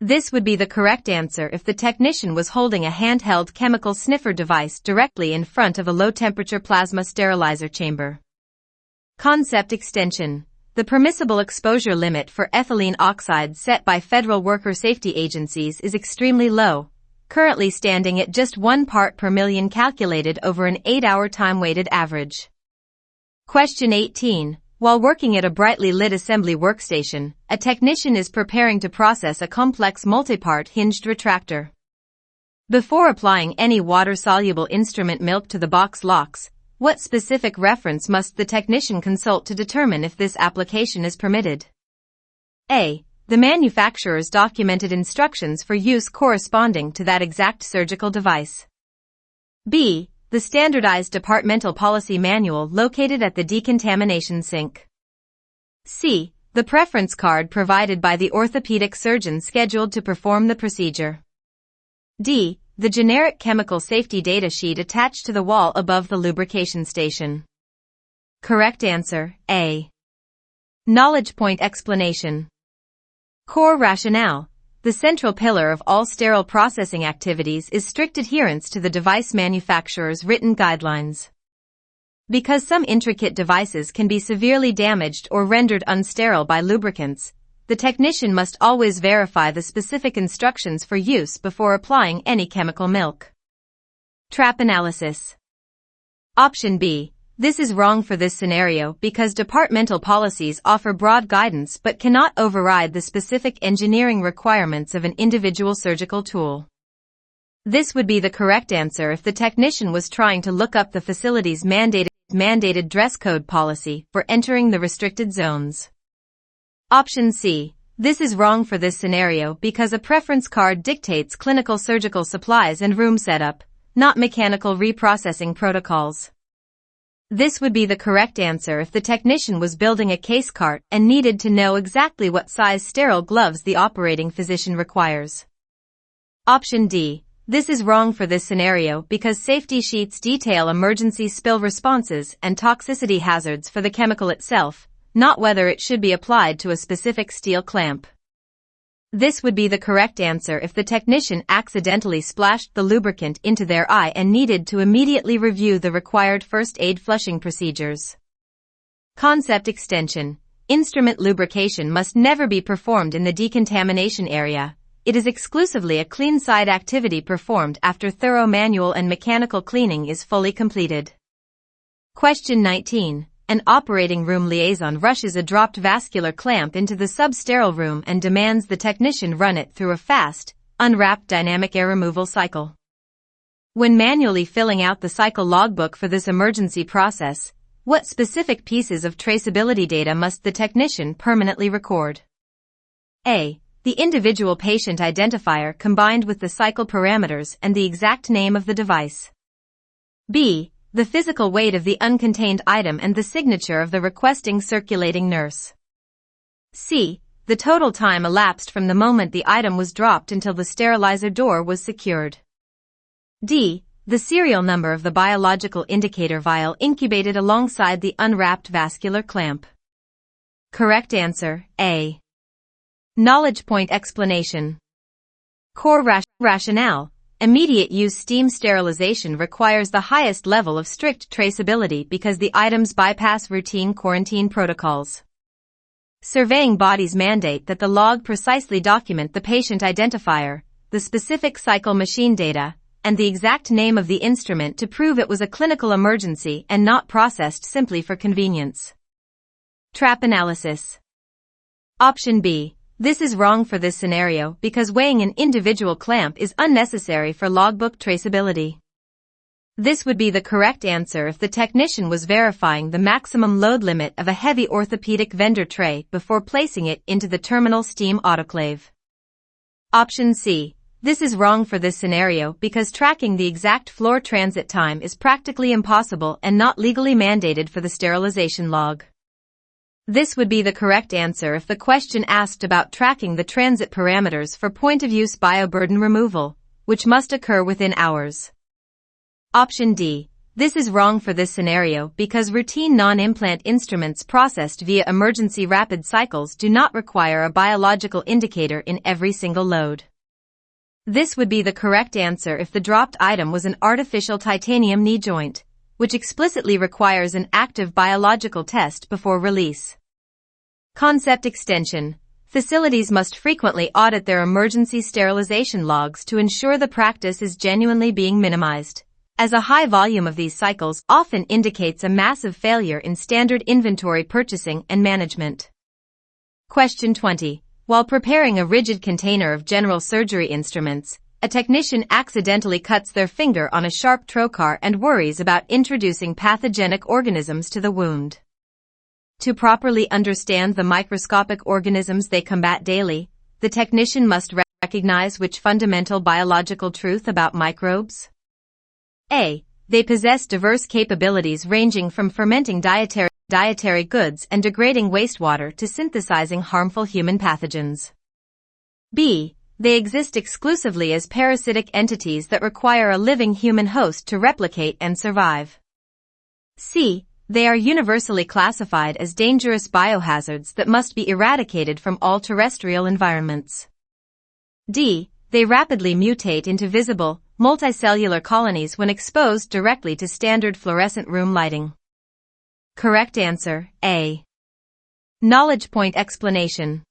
This would be the correct answer if the technician was holding a handheld chemical sniffer device directly in front of a low-temperature plasma sterilizer chamber. Concept extension. The permissible exposure limit for ethylene oxide set by federal worker safety agencies is extremely low, currently standing at just 1 part per million calculated over an 8-hour time-weighted average. Question 18. While working at a brightly lit assembly workstation, a technician is preparing to process a complex multi-part hinged retractor. Before applying any water-soluble instrument milk to the box locks, what specific reference must the technician consult to determine if this application is permitted? A. The manufacturer's documented instructions for use corresponding to that exact surgical device. B. The standardized departmental policy manual located at the decontamination sink. C. The preference card provided by the orthopedic surgeon scheduled to perform the procedure. D. The generic chemical safety data sheet attached to the wall above the lubrication station. Correct answer, A. Knowledge point explanation. Core rationale. The central pillar of all sterile processing activities is strict adherence to the device manufacturer's written guidelines. Because some intricate devices can be severely damaged or rendered unsterile by lubricants, the technician must always verify the specific instructions for use before applying any chemical milk. Trap analysis. Option B. This is wrong for this scenario because departmental policies offer broad guidance but cannot override the specific engineering requirements of an individual surgical tool. This would be the correct answer if the technician was trying to look up the facility's mandated dress code policy for entering the restricted zones. Option C. This is wrong for this scenario because a preference card dictates clinical surgical supplies and room setup, not mechanical reprocessing protocols. This would be the correct answer if the technician was building a case cart and needed to know exactly what size sterile gloves the operating physician requires. Option D. This is wrong for this scenario because safety sheets detail emergency spill responses and toxicity hazards for the chemical itself, not whether it should be applied to a specific steel clamp. This would be the correct answer if the technician accidentally splashed the lubricant into their eye and needed to immediately review the required first aid flushing procedures. Concept extension. Instrument lubrication must never be performed in the decontamination area. It is exclusively a clean side activity performed after thorough manual and mechanical cleaning is fully completed. Question 19. An operating room liaison rushes a dropped vascular clamp into the sub-sterile room and demands the technician run it through a fast, unwrapped dynamic air removal cycle. When manually filling out the cycle logbook for this emergency process, what specific pieces of traceability data must the technician permanently record? A. The individual patient identifier combined with the cycle parameters and the exact name of the device. B. The physical weight of the uncontained item and the signature of the requesting circulating nurse. C. The total time elapsed from the moment the item was dropped until the sterilizer door was secured. D. The serial number of the biological indicator vial incubated alongside the unwrapped vascular clamp. Correct answer, A. Knowledge point explanation. Core rationale. Immediate use steam sterilization requires the highest level of strict traceability because the items bypass routine quarantine protocols. Surveying bodies mandate that the log precisely document the patient identifier, the specific cycle machine data, and the exact name of the instrument to prove it was a clinical emergency and not processed simply for convenience. Trap analysis. Option B. This is wrong for this scenario because weighing an individual clamp is unnecessary for logbook traceability. This would be the correct answer if the technician was verifying the maximum load limit of a heavy orthopedic vendor tray before placing it into the terminal steam autoclave. Option C. This is wrong for this scenario because tracking the exact floor transit time is practically impossible and not legally mandated for the sterilization log. This would be the correct answer if the question asked about tracking the transit parameters for point-of-use bioburden removal, which must occur within hours. Option D. This is wrong for this scenario because routine non-implant instruments processed via emergency rapid cycles do not require a biological indicator in every single load. This would be the correct answer if the dropped item was an artificial titanium knee joint, which explicitly requires an active biological test before release. Concept extension. Facilities must frequently audit their emergency sterilization logs to ensure the practice is genuinely being minimized, as a high volume of these cycles often indicates a massive failure in standard inventory purchasing and management. Question 20. While preparing a rigid container of general surgery instruments, a technician accidentally cuts their finger on a sharp trocar and worries about introducing pathogenic organisms to the wound. To properly understand the microscopic organisms they combat daily, the technician must recognize which fundamental biological truth about microbes? A. They possess diverse capabilities ranging from fermenting dietary dietary goods and degrading wastewater to synthesizing harmful human pathogens. B. They exist exclusively as parasitic entities that require a living human host to replicate and survive. C. They are universally classified as dangerous biohazards that must be eradicated from all terrestrial environments. D. They rapidly mutate into visible, multicellular colonies when exposed directly to standard fluorescent room lighting. Correct answer, A. Knowledge point explanation.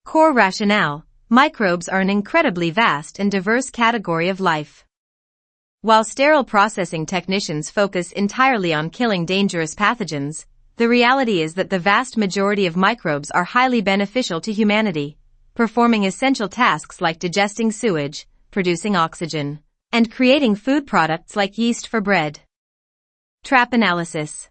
Core rationale. Microbes are an incredibly vast and diverse category of life. While sterile processing technicians focus entirely on killing dangerous pathogens, the reality is that the vast majority of microbes are highly beneficial to humanity, performing essential tasks like digesting sewage, producing oxygen, and creating food products like yeast for bread. Trap analysis.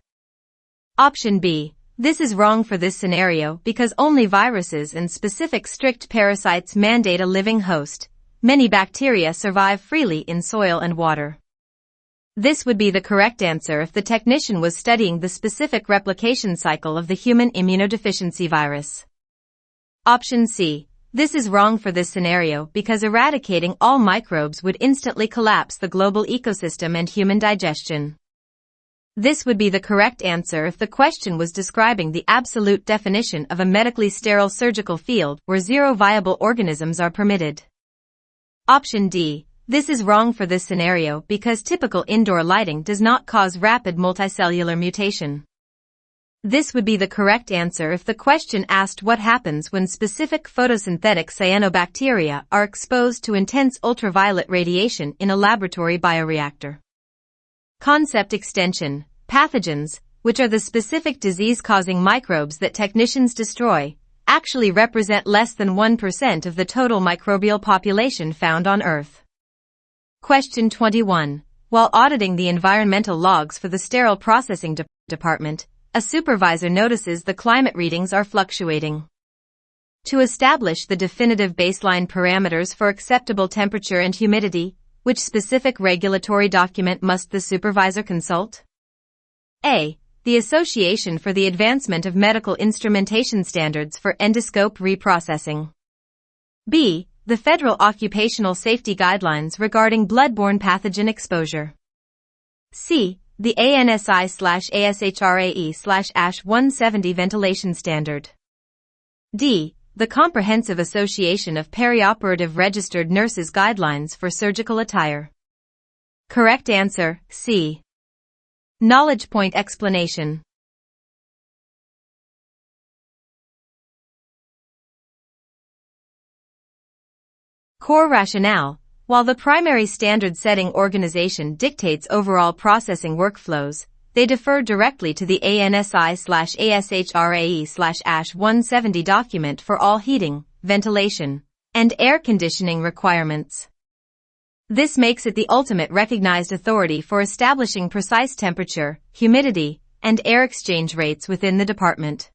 Option B. This is wrong for this scenario because only viruses and specific strict parasites mandate a living host. Many bacteria survive freely in soil and water. This would be the correct answer if the technician was studying the specific replication cycle of the human immunodeficiency virus. Option C. This is wrong for this scenario because eradicating all microbes would instantly collapse the global ecosystem and human digestion. This would be the correct answer if the question was describing the absolute definition of a medically sterile surgical field where zero viable organisms are permitted. Option D. This is wrong for this scenario because typical indoor lighting does not cause rapid multicellular mutation. This would be the correct answer if the question asked what happens when specific photosynthetic cyanobacteria are exposed to intense ultraviolet radiation in a laboratory bioreactor. Concept extension. Pathogens, which are the specific disease-causing microbes that technicians destroy, actually represent less than 1% of the total microbial population found on Earth. Question 21. While auditing the environmental logs for the sterile processing department, a supervisor notices the climate readings are fluctuating. To establish the definitive baseline parameters for acceptable temperature and humidity, which specific regulatory document must the supervisor consult? A. The Association for the Advancement of Medical Instrumentation Standards for Endoscope Reprocessing. B. The Federal Occupational Safety Guidelines regarding bloodborne pathogen exposure. C. The ANSI/ASHRAE/ASH170 Ventilation Standard. D. The Comprehensive Association of Perioperative Registered Nurses Guidelines for Surgical Attire. Correct answer, C. Knowledge point explanation. Core rationale. While the primary standard-setting organization dictates overall processing workflows, they defer directly to the ANSI/ASHRAE/ASH170 document for all heating, ventilation, and air conditioning requirements. This makes it the ultimate recognized authority for establishing precise temperature, humidity, and air exchange rates within the department.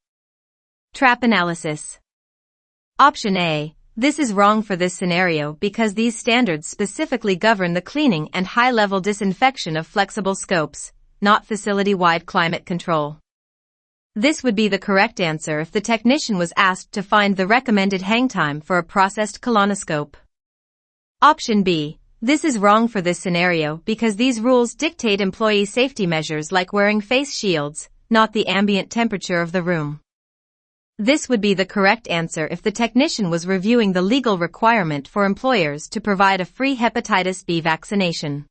Trap analysis. Option A. This is wrong for this scenario because these standards specifically govern the cleaning and high-level disinfection of flexible scopes, not facility-wide climate control. This would be the correct answer if the technician was asked to find the recommended hang time for a processed colonoscope. Option B. This is wrong for this scenario because these rules dictate employee safety measures like wearing face shields, not the ambient temperature of the room. This would be the correct answer if the technician was reviewing the legal requirement for employers to provide a free hepatitis B vaccination.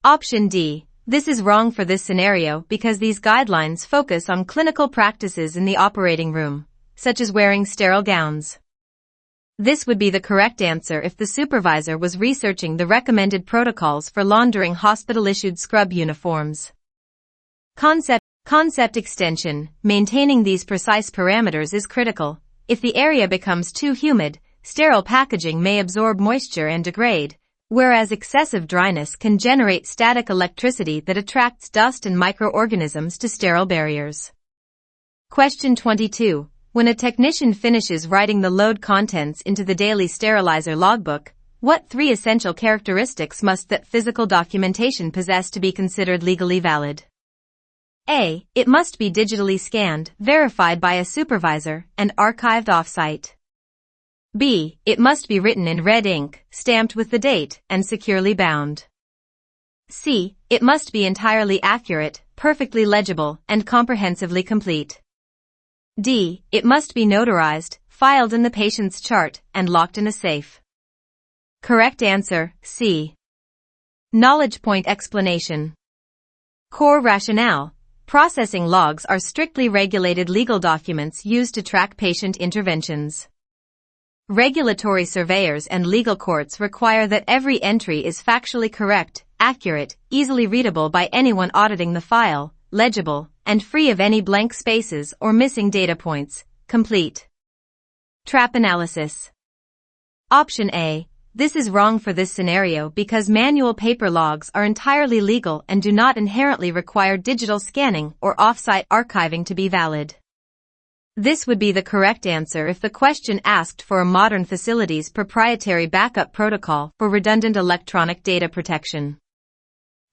Option D. This is wrong for this scenario because these guidelines focus on clinical practices in the operating room, such as wearing sterile gowns. This would be the correct answer if the supervisor was researching the recommended protocols for laundering hospital-issued scrub uniforms. Concept extension. Maintaining these precise parameters is critical. If the area becomes too humid, sterile packaging may absorb moisture and degrade, whereas excessive dryness can generate static electricity that attracts dust and microorganisms to sterile barriers. Question 22. When a technician finishes writing the load contents into the daily sterilizer logbook, what 3 essential characteristics must that physical documentation possess to be considered legally valid? A. It must be digitally scanned, verified by a supervisor, and archived off-site. B. It must be written in red ink, stamped with the date, and securely bound. C. It must be entirely accurate, perfectly legible, and comprehensively complete. D. It must be notarized, filed in the patient's chart, and locked in a safe. Correct answer, C. Knowledge point explanation. Core rationale. Processing logs are strictly regulated legal documents used to track patient interventions. Regulatory surveyors and legal courts require that every entry is factually correct, accurate, easily readable by anyone auditing the file, legible, and free of any blank spaces or missing data points, complete. Trap analysis. Option A. This is wrong for this scenario because manual paper logs are entirely legal and do not inherently require digital scanning or off-site archiving to be valid. This would be the correct answer if the question asked for a modern facility's proprietary backup protocol for redundant electronic data protection.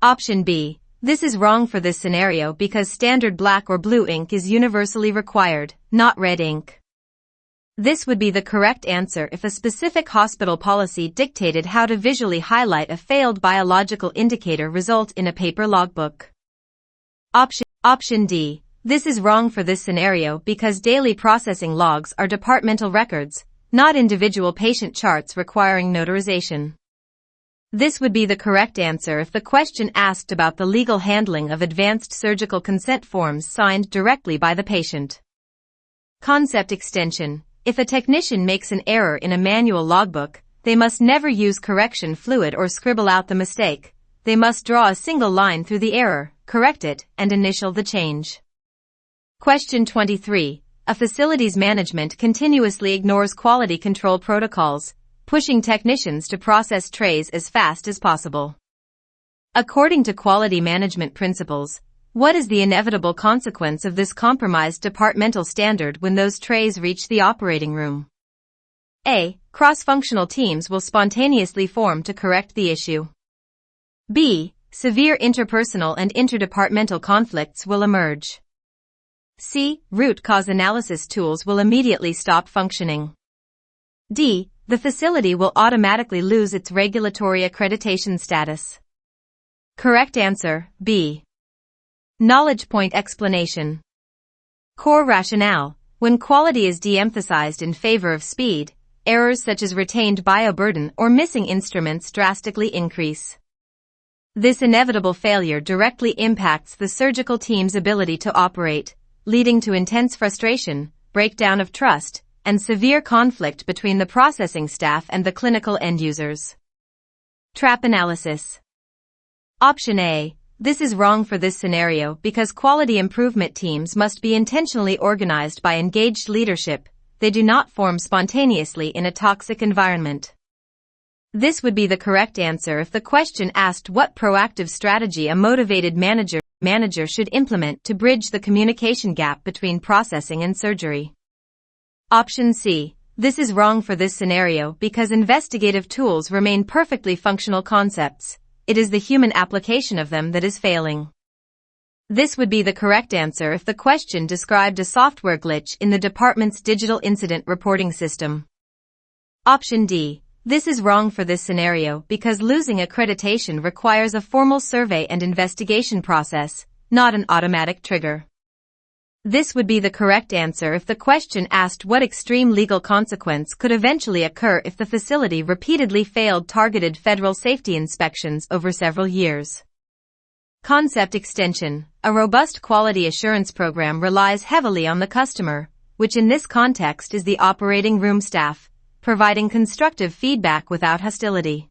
Option B. This is wrong for this scenario because standard black or blue ink is universally required, not red ink. This would be the correct answer if a specific hospital policy dictated how to visually highlight a failed biological indicator result in a paper logbook. Option D. This is wrong for this scenario because daily processing logs are departmental records, not individual patient charts requiring notarization. This would be the correct answer if the question asked about the legal handling of advanced surgical consent forms signed directly by the patient. Concept extension. If a technician makes an error in a manual logbook, they must never use correction fluid or scribble out the mistake. They must draw a single line through the error, correct it, and initial the change. Question 23. A facility's management continuously ignores quality control protocols, pushing technicians to process trays as fast as possible. According to quality management principles, what is the inevitable consequence of this compromised departmental standard when those trays reach the operating room? A. Cross-functional teams will spontaneously form to correct the issue. B. Severe interpersonal and interdepartmental conflicts will emerge. C. Root cause analysis tools will immediately stop functioning. D. The facility will automatically lose its regulatory accreditation status. Correct answer, B. Knowledge point explanation. Core rationale. When quality is de-emphasized in favor of speed, errors such as retained bioburden or missing instruments drastically increase. This inevitable failure directly impacts the surgical team's ability to operate, leading to intense frustration, breakdown of trust, and severe conflict between the processing staff and the clinical end users. Trap analysis. Option A. This is wrong for this scenario because quality improvement teams must be intentionally organized by engaged leadership. They do not form spontaneously in a toxic environment. This would be the correct answer if the question asked what proactive strategy a motivated manager should implement to bridge the communication gap between processing and surgery. Option C. This is wrong for this scenario because investigative tools remain perfectly functional concepts. It is the human application of them that is failing. This would be the correct answer if the question described a software glitch in the department's digital incident reporting system. Option D. This is wrong for this scenario because losing accreditation requires a formal survey and investigation process, not an automatic trigger. This would be the correct answer if the question asked what extreme legal consequence could eventually occur if the facility repeatedly failed targeted federal safety inspections over several years. Concept extension. A robust quality assurance program relies heavily on the customer, which in this context is the operating room staff, providing constructive feedback without hostility.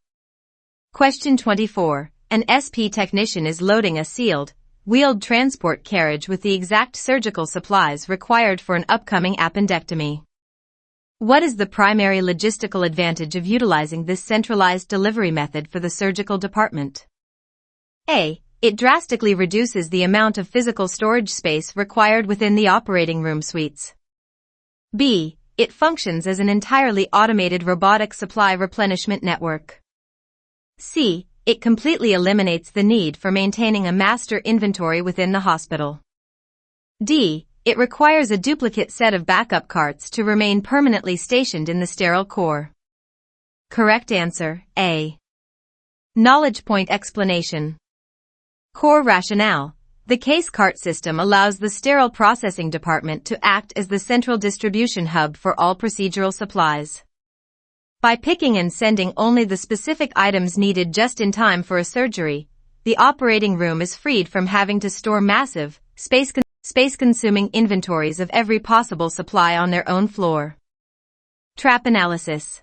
Question 24. An SP technician is loading a sealed, wheeled transport carriage with the exact surgical supplies required for an upcoming appendectomy. What is the primary logistical advantage of utilizing this centralized delivery method for the surgical department? A. It drastically reduces the amount of physical storage space required within the operating room suites. B. It functions as an entirely automated robotic supply replenishment network. C. It completely eliminates the need for maintaining a master inventory within the hospital. D. It requires a duplicate set of backup carts to remain permanently stationed in the sterile core. Correct answer, A. Knowledge point explanation. Core rationale. The case cart system allows the sterile processing department to act as the central distribution hub for all procedural supplies. By picking and sending only the specific items needed just in time for a surgery, the operating room is freed from having to store massive, space-consuming inventories of every possible supply on their own floor. Trap analysis.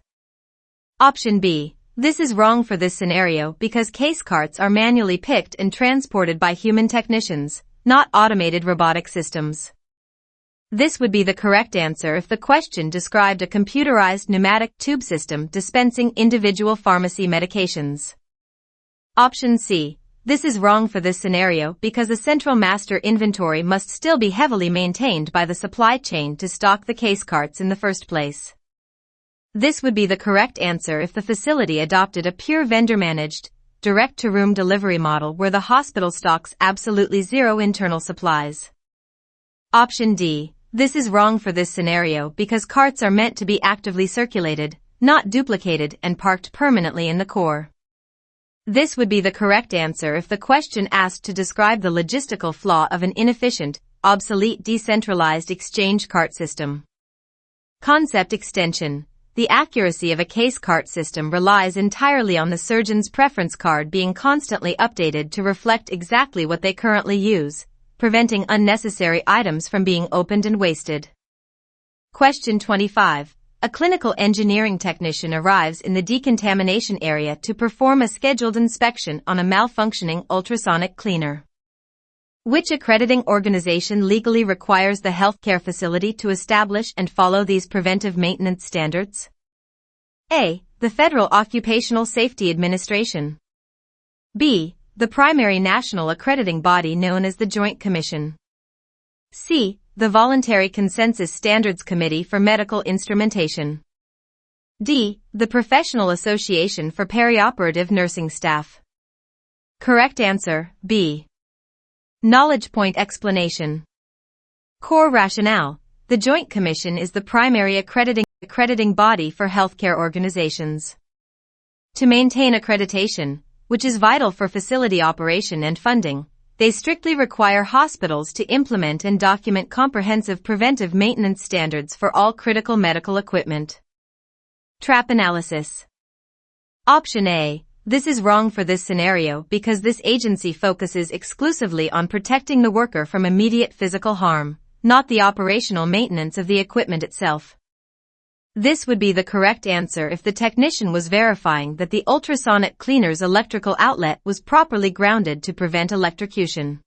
Option B. This is wrong for this scenario because case carts are manually picked and transported by human technicians, not automated robotic systems. This would be the correct answer if the question described a computerized pneumatic tube system dispensing individual pharmacy medications. Option C. This is wrong for this scenario because a central master inventory must still be heavily maintained by the supply chain to stock the case carts in the first place. This would be the correct answer if the facility adopted a pure vendor-managed, direct-to-room delivery model where the hospital stocks absolutely zero internal supplies. Option D. This is wrong for this scenario because carts are meant to be actively circulated, not duplicated and parked permanently in the core. This would be the correct answer if the question asked to describe the logistical flaw of an inefficient, obsolete decentralized exchange cart system. Concept extension. The accuracy of a case cart system relies entirely on the surgeon's preference card being constantly updated to reflect exactly what they currently use, preventing unnecessary items from being opened and wasted. Question 25. A clinical engineering technician arrives in the decontamination area to perform a scheduled inspection on a malfunctioning ultrasonic cleaner. Which accrediting organization legally requires the healthcare facility to establish and follow these preventive maintenance standards? A. The Federal Occupational Safety Administration. B. The primary national accrediting body known as the Joint Commission. C. The Voluntary Consensus Standards Committee for Medical Instrumentation. D. The Professional Association for Perioperative Nursing Staff. Correct answer, B. Knowledge point explanation. Core rationale. The Joint Commission is the primary accrediting body for healthcare organizations. To maintain accreditation, which is vital for facility operation and funding, they strictly require hospitals to implement and document comprehensive preventive maintenance standards for all critical medical equipment. Trap analysis. Option A. This is wrong for this scenario because this agency focuses exclusively on protecting the worker from immediate physical harm, not the operational maintenance of the equipment itself. This would be the correct answer if the technician was verifying that the ultrasonic cleaner's electrical outlet was properly grounded to prevent electrocution.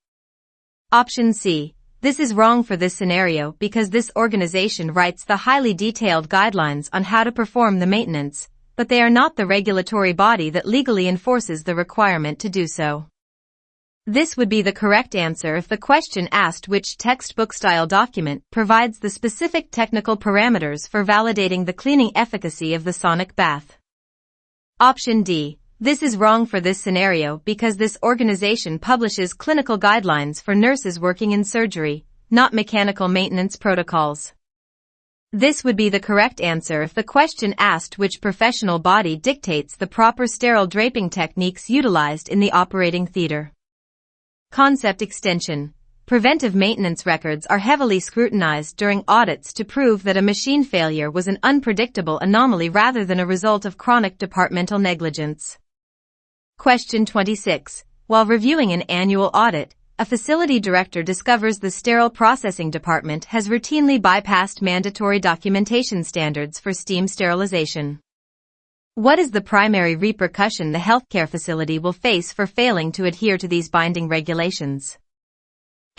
Option C. This is wrong for this scenario because this organization writes the highly detailed guidelines on how to perform the maintenance, but they are not the regulatory body that legally enforces the requirement to do so. This would be the correct answer if the question asked which textbook-style document provides the specific technical parameters for validating the cleaning efficacy of the sonic bath. Option D. This is wrong for this scenario because this organization publishes clinical guidelines for nurses working in surgery, not mechanical maintenance protocols. This would be the correct answer if the question asked which professional body dictates the proper sterile draping techniques utilized in the operating theater. Concept extension. Preventive maintenance records are heavily scrutinized during audits to prove that a machine failure was an unpredictable anomaly rather than a result of chronic departmental negligence. Question 26. While reviewing an annual audit, a facility director discovers the sterile processing department has routinely bypassed mandatory documentation standards for steam sterilization. What is the primary repercussion the healthcare facility will face for failing to adhere to these binding regulations?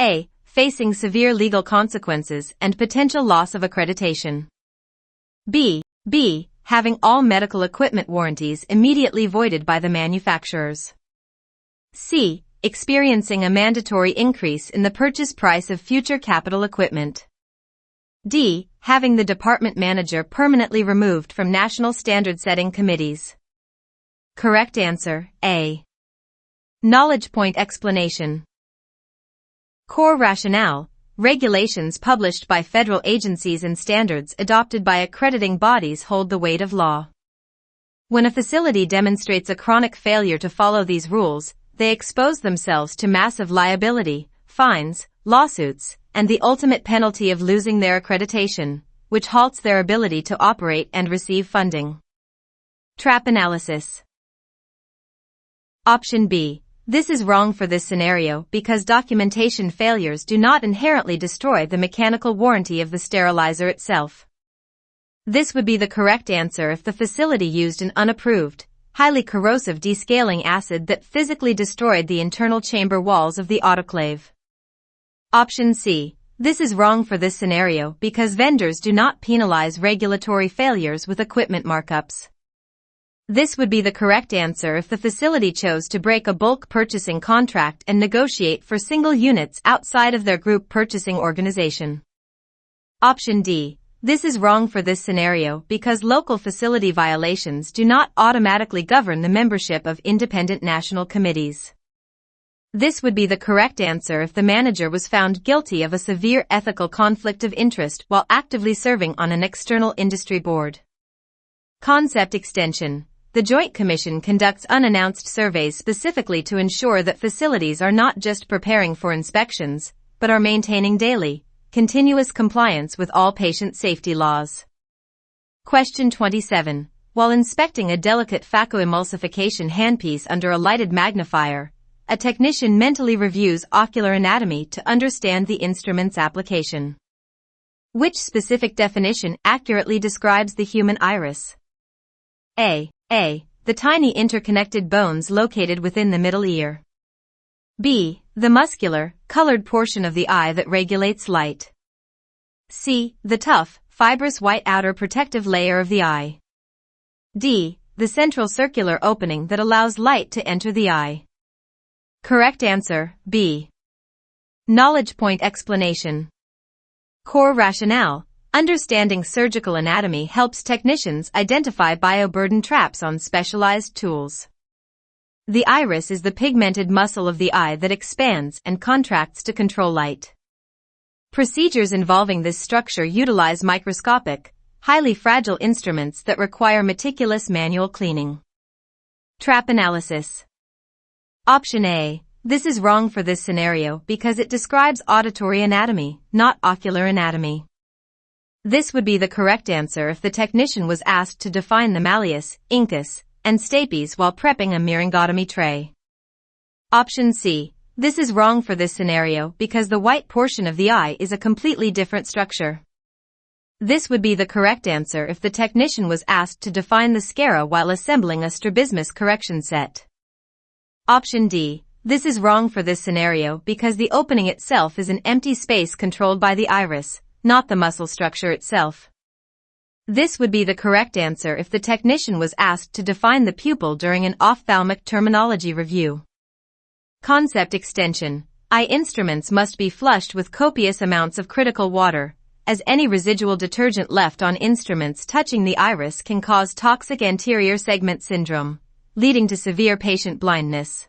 A. Facing severe legal consequences and potential loss of accreditation. B. Having all medical equipment warranties immediately voided by the manufacturers. C. Experiencing a mandatory increase in the purchase price of future capital equipment. D. Having the department manager permanently removed from national standard-setting committees. Correct answer, A. Knowledge point explanation. Core rationale. regulations published by federal agencies and standards adopted by accrediting bodies hold the weight of law. When a facility demonstrates a chronic failure to follow these rules, they expose themselves to massive liability, fines, lawsuits, and the ultimate penalty of losing their accreditation, which halts their ability to operate and receive funding. Trap analysis. Option B. This is wrong for this scenario because documentation failures do not inherently destroy the mechanical warranty of the sterilizer itself. This would be the correct answer if the facility used an unapproved, highly corrosive descaling acid that physically destroyed the internal chamber walls of the autoclave. Option C. This is wrong for this scenario because vendors do not penalize regulatory failures with equipment markups. This would be the correct answer if the facility chose to break a bulk purchasing contract and negotiate for single units outside of their group purchasing organization. Option D. This is wrong for this scenario because local facility violations do not automatically govern the membership of independent national committees. This would be the correct answer if the manager was found guilty of a severe ethical conflict of interest while actively serving on an external industry board. Concept extension. The Joint Commission conducts unannounced surveys specifically to ensure that facilities are not just preparing for inspections, but are maintaining daily, continuous compliance with all patient safety laws. Question 27. While inspecting a delicate phacoemulsification handpiece under a lighted magnifier, a technician mentally reviews ocular anatomy to understand the instrument's application. Which specific definition accurately describes the human iris? A. The tiny interconnected bones located within the middle ear. B. The muscular, colored portion of the eye that regulates light. C. The tough, fibrous white outer protective layer of the eye. D. The central circular opening that allows light to enter the eye. Correct answer, B. Knowledge point explanation. Core rationale. Understanding surgical anatomy helps technicians identify bioburden traps on specialized tools. The iris is the pigmented muscle of the eye that expands and contracts to control light. Procedures involving this structure utilize microscopic, highly fragile instruments that require meticulous manual cleaning. Trap analysis. Option A. This is wrong for this scenario because it describes auditory anatomy, not ocular anatomy. This would be the correct answer if the technician was asked to define the malleus, incus, and stapes while prepping a myringotomy tray. Option C. This is wrong for this scenario because the white portion of the eye is a completely different structure. This would be the correct answer if the technician was asked to define the sclera while assembling a strabismus correction set. Option D. This is wrong for this scenario because the opening itself is an empty space controlled by the iris, not the muscle structure itself. This would be the correct answer if the technician was asked to define the pupil during an ophthalmic terminology review. Concept extension. Eye instruments must be flushed with copious amounts of critical water, as any residual detergent left on instruments touching the iris can cause toxic anterior segment syndrome, leading to severe patient blindness.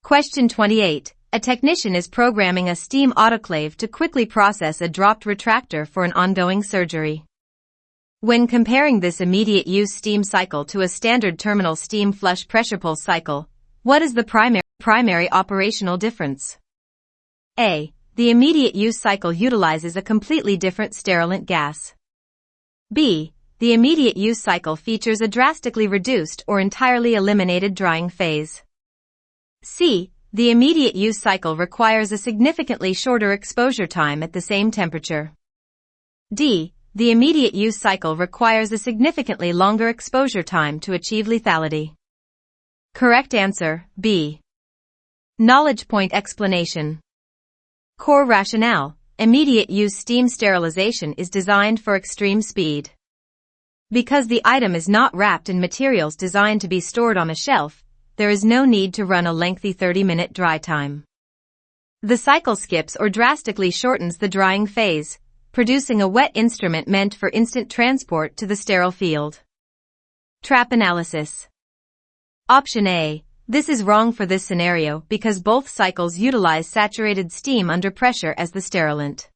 Question 28. A technician is programming a steam autoclave to quickly process a dropped retractor for an ongoing surgery. When comparing this immediate use steam cycle to a standard terminal steam flush pressure pulse cycle, what is the primary operational difference? A. The immediate use cycle utilizes a completely different sterilant gas. B. The immediate use cycle features a drastically reduced or entirely eliminated drying phase. C. The immediate use cycle requires a significantly shorter exposure time at the same temperature. D. The immediate use cycle requires a significantly longer exposure time to achieve lethality. Correct answer, B. Knowledge point explanation. Core rationale. Immediate use steam sterilization is designed for extreme speed. Because the item is not wrapped in materials designed to be stored on a shelf, there is no need to run a lengthy 30-minute dry time. The cycle skips or drastically shortens the drying phase, producing a wet instrument meant for instant transport to the sterile field. Trap analysis. Option A. This is wrong for this scenario because both cycles utilize saturated steam under pressure as the sterilant.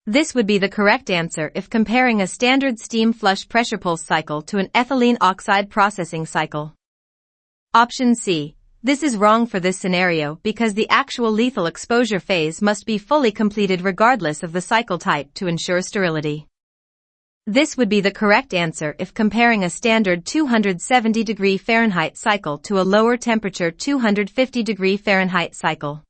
This would be the correct answer if comparing a standard steam flush pressure pulse cycle to an ethylene oxide processing cycle. Option C. This is wrong for this scenario because the actual lethal exposure phase must be fully completed regardless of the cycle type to ensure sterility. This would be the correct answer if comparing a standard 270 Fahrenheit cycle to a lower temperature 250 Fahrenheit cycle.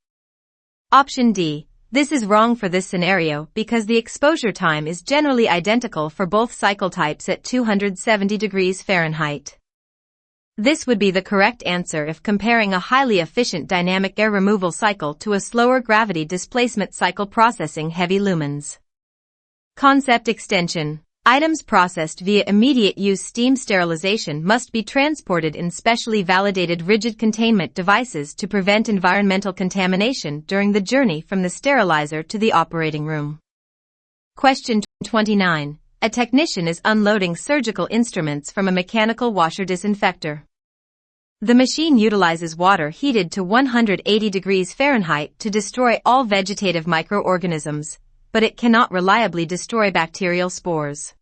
Option D. This is wrong for this scenario because the exposure time is generally identical for both cycle types at 270 Fahrenheit. This would be the correct answer if comparing a highly efficient dynamic air removal cycle to a slower gravity displacement cycle processing heavy lumens. Concept extension. Items processed via immediate use steam sterilization must be transported in specially validated rigid containment devices to prevent environmental contamination during the journey from the sterilizer to the operating room. Question 29. A technician is unloading surgical instruments from a mechanical washer disinfector. The machine utilizes water heated to 180 Fahrenheit to destroy all vegetative microorganisms, but it cannot reliably destroy bacterial spores.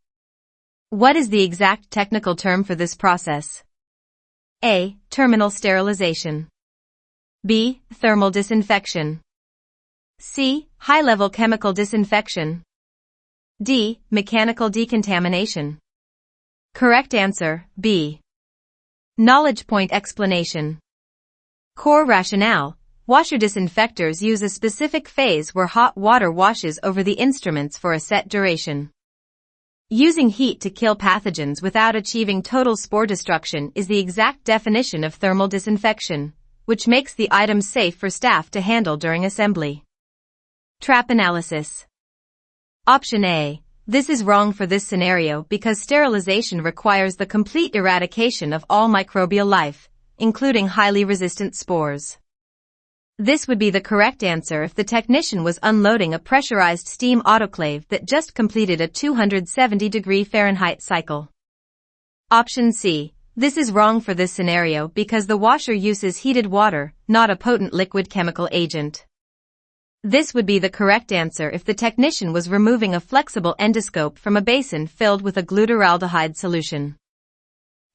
What is the exact technical term for this process? A. Terminal sterilization. B. Thermal disinfection. C. High-level chemical disinfection. D. Mechanical decontamination. Correct answer, B. Knowledge point explanation. Core rationale. Washer disinfectors use a specific phase where hot water washes over the instruments for a set duration. Using heat to kill pathogens without achieving total spore destruction is the exact definition of thermal disinfection, which makes the item safe for staff to handle during assembly. Trap analysis. Option A. This is wrong for this scenario because sterilization requires the complete eradication of all microbial life, including highly resistant spores. This would be the correct answer if the technician was unloading a pressurized steam autoclave that just completed a 270 Fahrenheit cycle. Option C. This is wrong for this scenario because the washer uses heated water, not a potent liquid chemical agent. This would be the correct answer if the technician was removing a flexible endoscope from a basin filled with a glutaraldehyde solution.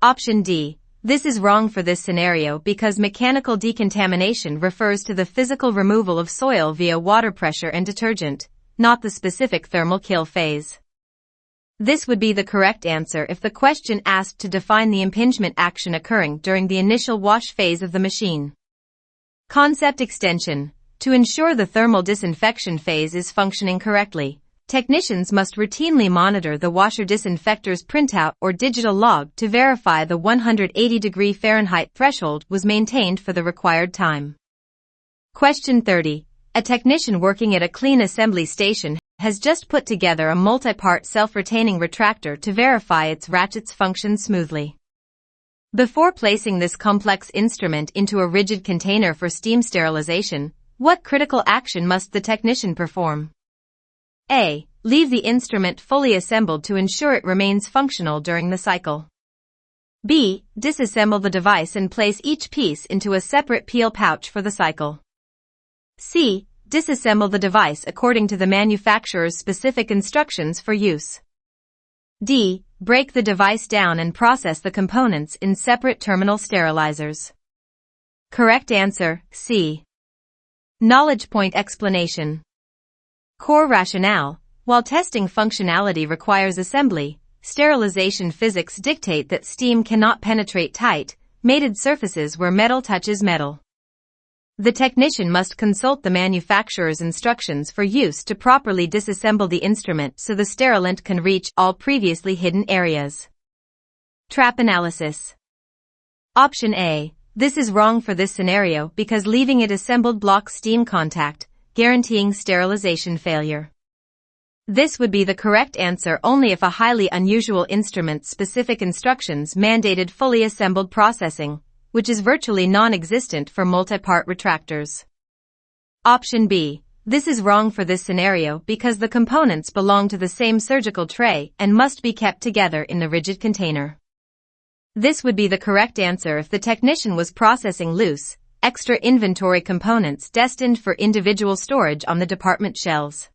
Option D. This is wrong for this scenario because mechanical decontamination refers to the physical removal of soil via water pressure and detergent, not the specific thermal kill phase. This would be the correct answer if the question asked to define the impingement action occurring during the initial wash phase of the machine. Concept extension. To ensure the thermal disinfection phase is functioning correctly, technicians must routinely monitor the washer disinfector's printout or digital log to verify the 180 Fahrenheit threshold was maintained for the required time. Question 30. A technician working at a clean assembly station has just put together a multi-part self-retaining retractor to verify its ratchets function smoothly. Before placing this complex instrument into a rigid container for steam sterilization, what critical action must the technician perform? A. Leave the instrument fully assembled to ensure it remains functional during the cycle. B. Disassemble the device and place each piece into a separate peel pouch for the cycle. C. Disassemble the device according to the manufacturer's specific instructions for use. D. Break the device down and process the components in separate terminal sterilizers. Correct answer, C. Knowledge point explanation. Core rationale. While testing functionality requires assembly, sterilization physics dictate that steam cannot penetrate tight, mated surfaces where metal touches metal. The technician must consult the manufacturer's instructions for use to properly disassemble the instrument so the sterilant can reach all previously hidden areas. Trap analysis. Option A. This is wrong for this scenario because leaving it assembled blocks steam contact, guaranteeing sterilization failure. This would be the correct answer only if a highly unusual instrument's specific instructions mandated fully assembled processing, which is virtually non-existent for multi-part retractors. Option B. This is wrong for this scenario because the components belong to the same surgical tray and must be kept together in the rigid container. This would be the correct answer if the technician was processing loose, extra inventory components destined for individual storage on the department shelves.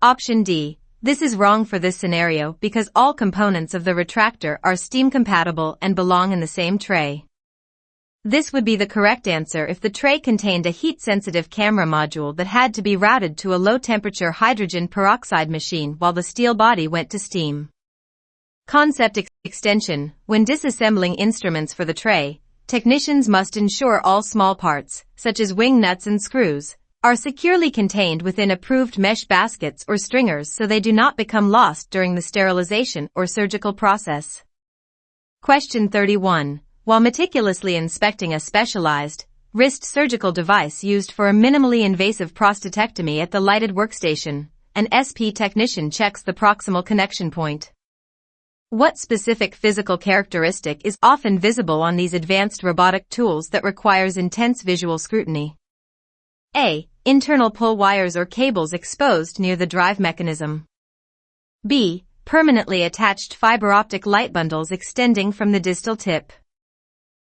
Option D. This is wrong for this scenario because all components of the retractor are steam compatible and belong in the same tray. This would be the correct answer if the tray contained a heat-sensitive camera module that had to be routed to a low-temperature hydrogen peroxide machine while the steel body went to steam. Concept extension. When disassembling instruments for the tray, technicians must ensure all small parts, such as wing nuts and screws, are securely contained within approved mesh baskets or stringers so they do not become lost during the sterilization or surgical process. Question 31. While meticulously inspecting a specialized, wrist surgical device used for a minimally invasive prostatectomy at the lighted workstation, an SP technician checks the proximal connection point. What specific physical characteristic is often visible on these advanced robotic tools that requires intense visual scrutiny? A. Internal pull wires or cables exposed near the drive mechanism. B. Permanently attached fiber optic light bundles extending from the distal tip.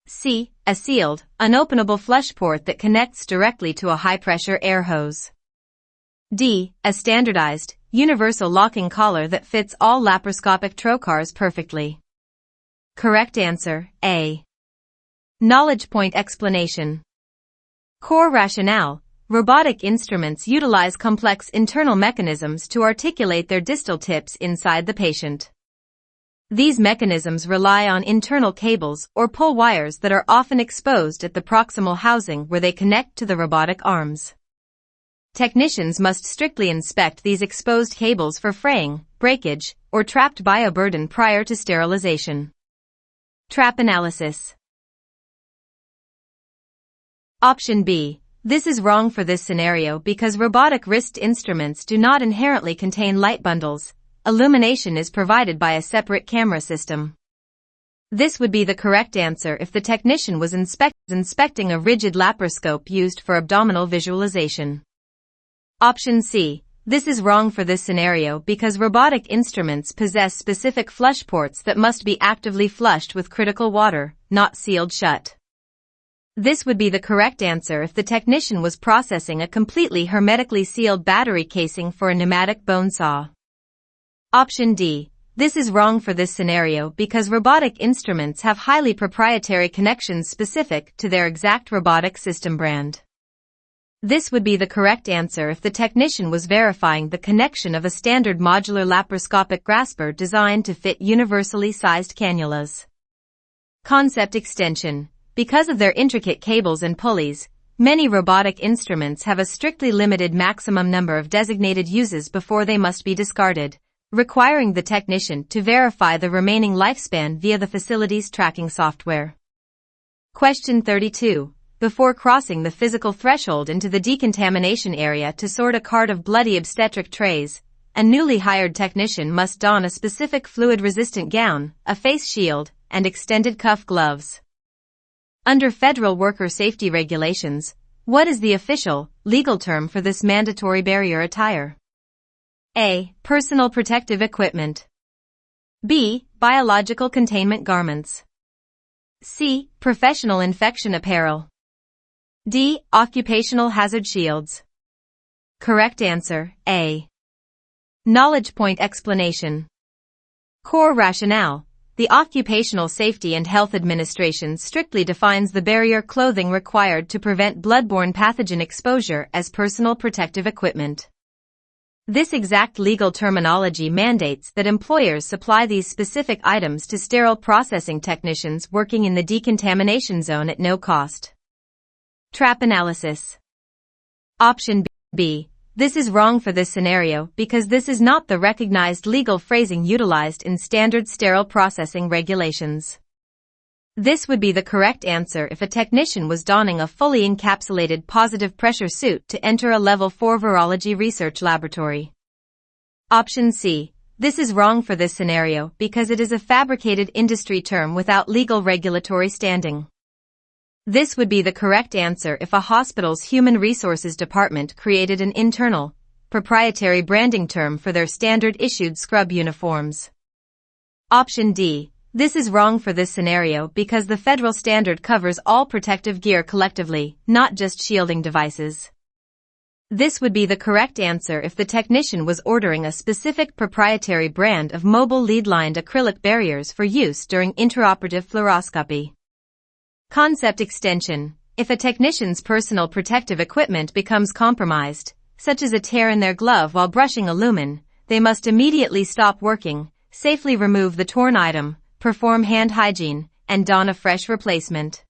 C. A sealed, unopenable flush port that connects directly to a high-pressure air hose. D. A standardized, universal locking collar that fits all laparoscopic trocars perfectly. Correct answer, A. Knowledge point explanation. Core rationale. Robotic instruments utilize complex internal mechanisms to articulate their distal tips inside the patient. These mechanisms rely on internal cables or pull wires that are often exposed at the proximal housing where they connect to the robotic arms. Technicians must strictly inspect these exposed cables for fraying, breakage, or trapped bioburden prior to sterilization. Trap analysis. Option B. This is wrong for this scenario because robotic wrist instruments do not inherently contain light bundles. Illumination is provided by a separate camera system. This would be the correct answer if the technician was inspecting a rigid laparoscope used for abdominal visualization. Option C. This is wrong for this scenario because robotic instruments possess specific flush ports that must be actively flushed with critical water, not sealed shut. This would be the correct answer if the technician was processing a completely hermetically sealed battery casing for a pneumatic bone saw. Option D. This is wrong for this scenario because robotic instruments have highly proprietary connections specific to their exact robotic system brand. This would be the correct answer if the technician was verifying the connection of a standard modular laparoscopic grasper designed to fit universally sized cannulas. Concept extension. Because of their intricate cables and pulleys, many robotic instruments have a strictly limited maximum number of designated uses before they must be discarded, requiring the technician to verify the remaining lifespan via the facility's tracking software. Question 32. Before crossing the physical threshold into the decontamination area to sort a cart of bloody obstetric trays, a newly hired technician must don a specific fluid-resistant gown, a face shield, and extended cuff gloves. Under federal worker safety regulations, what is the official, legal term for this mandatory barrier attire? A. Personal protective equipment. B. Biological containment garments. C. Professional infection apparel. D. Occupational hazard shields. Correct answer, A. Knowledge point explanation. Core rationale. The Occupational Safety and Health Administration strictly defines the barrier clothing required to prevent bloodborne pathogen exposure as personal protective equipment. This exact legal terminology mandates that employers supply these specific items to sterile processing technicians working in the decontamination zone at no cost. Trap analysis. Option B. This is wrong for this scenario because this is not the recognized legal phrasing utilized in standard sterile processing regulations. This would be the correct answer if a technician was donning a fully encapsulated positive pressure suit to enter a Level 4 virology research laboratory. Option C. This is wrong for this scenario because it is a fabricated industry term without legal regulatory standing. This would be the correct answer if a hospital's human resources department created an internal, proprietary branding term for their standard-issued scrub uniforms. Option D. This is wrong for this scenario because the federal standard covers all protective gear collectively, not just shielding devices. This would be the correct answer if the technician was ordering a specific proprietary brand of mobile lead-lined acrylic barriers for use during intraoperative fluoroscopy. Concept extension. If a technician's personal protective equipment becomes compromised, such as a tear in their glove while brushing a lumen, they must immediately stop working, safely remove the torn item, perform hand hygiene, and don a fresh replacement.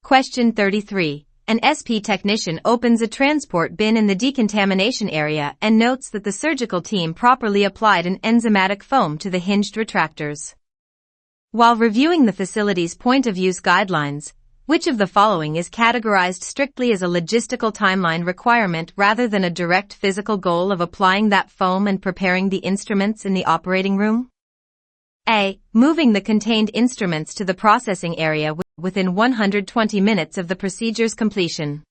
Question 33. An SP technician opens a transport bin in the decontamination area and notes that the surgical team properly applied an enzymatic foam to the hinged retractors. While reviewing the facility's point-of-use guidelines, which of the following is categorized strictly as a logistical timeline requirement rather than a direct physical goal of applying that foam and preparing the instruments in the operating room? A. Moving the contained instruments to the processing area within 120 minutes of the procedure's completion.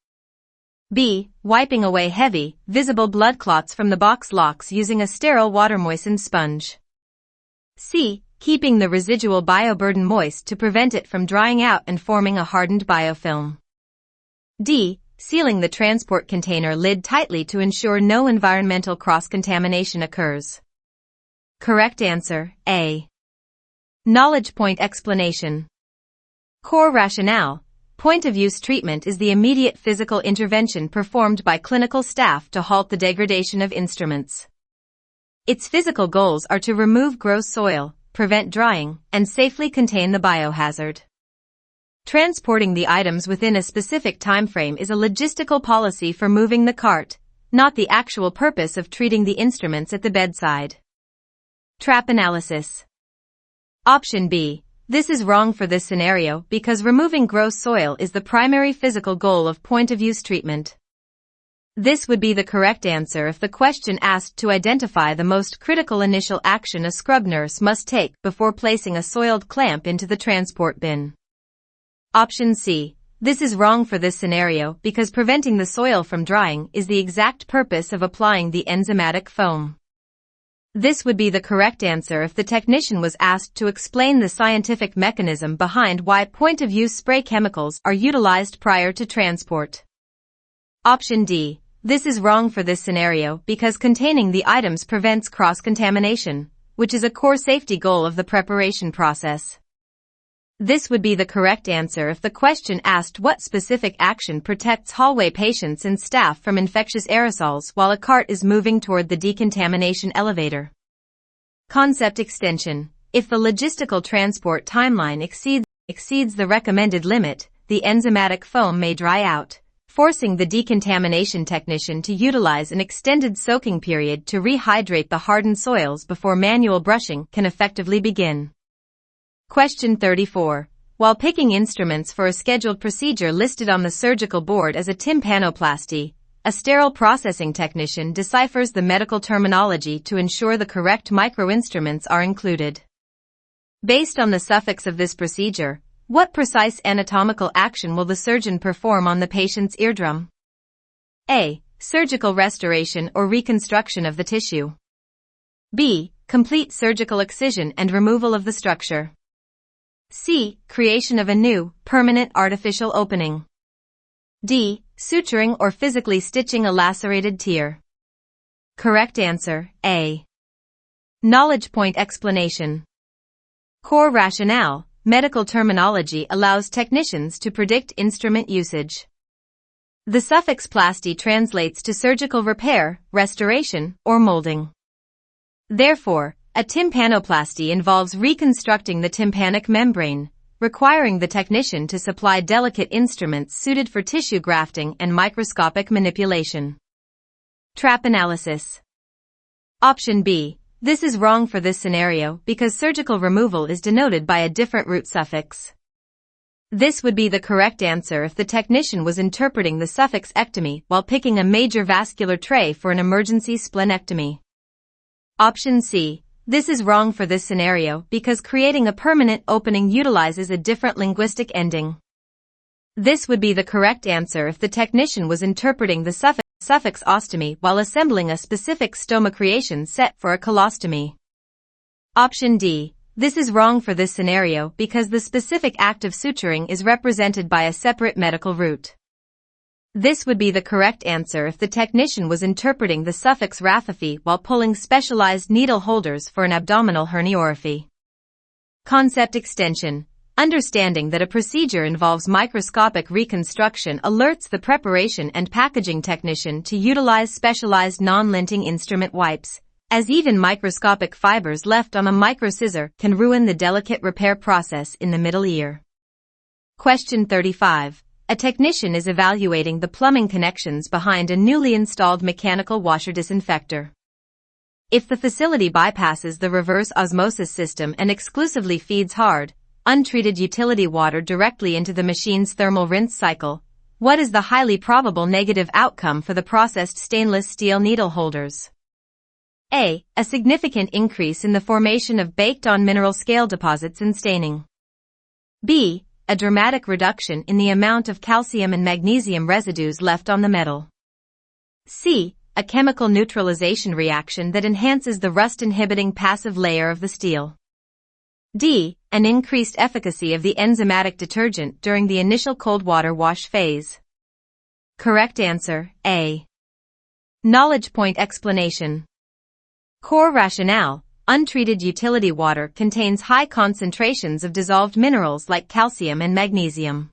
B. Wiping away heavy, visible blood clots from the box locks using a sterile water-moistened sponge. C. Keeping the residual bioburden moist to prevent it from drying out and forming a hardened biofilm. D. Sealing the transport container lid tightly to ensure no environmental cross-contamination occurs. Correct answer, A. Knowledge point explanation. Core rationale. Point-of-use treatment is the immediate physical intervention performed by clinical staff to halt the degradation of instruments. Its physical goals are to remove gross soil, prevent drying, and safely contain the biohazard. Transporting the items within a specific timeframe is a logistical policy for moving the cart, not the actual purpose of treating the instruments at the bedside. Trap analysis. Option B. This is wrong for this scenario because removing gross soil is the primary physical goal of point-of-use treatment. This would be the correct answer if the question asked to identify the most critical initial action a scrub nurse must take before placing a soiled clamp into the transport bin. Option C. This is wrong for this scenario because preventing the soil from drying is the exact purpose of applying the enzymatic foam. This would be the correct answer if the technician was asked to explain the scientific mechanism behind why point-of-use spray chemicals are utilized prior to transport. Option D. This is wrong for this scenario because containing the items prevents cross-contamination, which is a core safety goal of the preparation process. This would be the correct answer if the question asked what specific action protects hallway patients and staff from infectious aerosols while a cart is moving toward the decontamination elevator. Concept extension. If the logistical transport timeline exceeds the recommended limit, the enzymatic foam may dry out, forcing the decontamination technician to utilize an extended soaking period to rehydrate the hardened soils before manual brushing can effectively begin. Question 34. While picking instruments for a scheduled procedure listed on the surgical board as a tympanoplasty, a sterile processing technician deciphers the medical terminology to ensure the correct microinstruments are included. Based on the suffix of this procedure, what precise anatomical action will the surgeon perform on the patient's eardrum? A. Surgical restoration or reconstruction of the tissue. B. Complete surgical excision and removal of the structure. C. Creation of a new, permanent artificial opening. D. Suturing or physically stitching a lacerated tear. Correct answer, A. Knowledge point explanation. Core rationale. Medical terminology allows technicians to predict instrument usage. The suffix plasty translates to surgical repair, restoration, or molding. Therefore, a tympanoplasty involves reconstructing the tympanic membrane, requiring the technician to supply delicate instruments suited for tissue grafting and microscopic manipulation. Trap analysis. Option B. This is wrong for this scenario because surgical removal is denoted by a different root suffix. This would be the correct answer if the technician was interpreting the suffix ectomy while picking a major vascular tray for an emergency splenectomy. Option C. This is wrong for this scenario because creating a permanent opening utilizes a different linguistic ending. This would be the correct answer if the technician was interpreting the suffix ostomy while assembling a specific stoma creation set for a colostomy. Option D. This is wrong for this scenario because the specific act of suturing is represented by a separate medical route. This would be the correct answer if the technician was interpreting the suffix rathophy while pulling specialized needle holders for an abdominal herniorrhaphy. Concept extension. Understanding that a procedure involves microscopic reconstruction alerts the preparation and packaging technician to utilize specialized non-linting instrument wipes, as even microscopic fibers left on a microscissor can ruin the delicate repair process in the middle ear. Question 35. A technician is evaluating the plumbing connections behind a newly installed mechanical washer disinfector. If the facility bypasses the reverse osmosis system and exclusively feeds hard, untreated utility water directly into the machine's thermal rinse cycle, what is the highly probable negative outcome for the processed stainless steel needle holders? A. A significant increase in the formation of baked-on mineral scale deposits and staining. B. A dramatic reduction in the amount of calcium and magnesium residues left on the metal. C. A chemical neutralization reaction that enhances the rust-inhibiting passive layer of the steel. D. An increased efficacy of the enzymatic detergent during the initial cold water wash phase. Correct answer, A. Knowledge point explanation. Core rationale. Untreated utility water contains high concentrations of dissolved minerals like calcium and magnesium.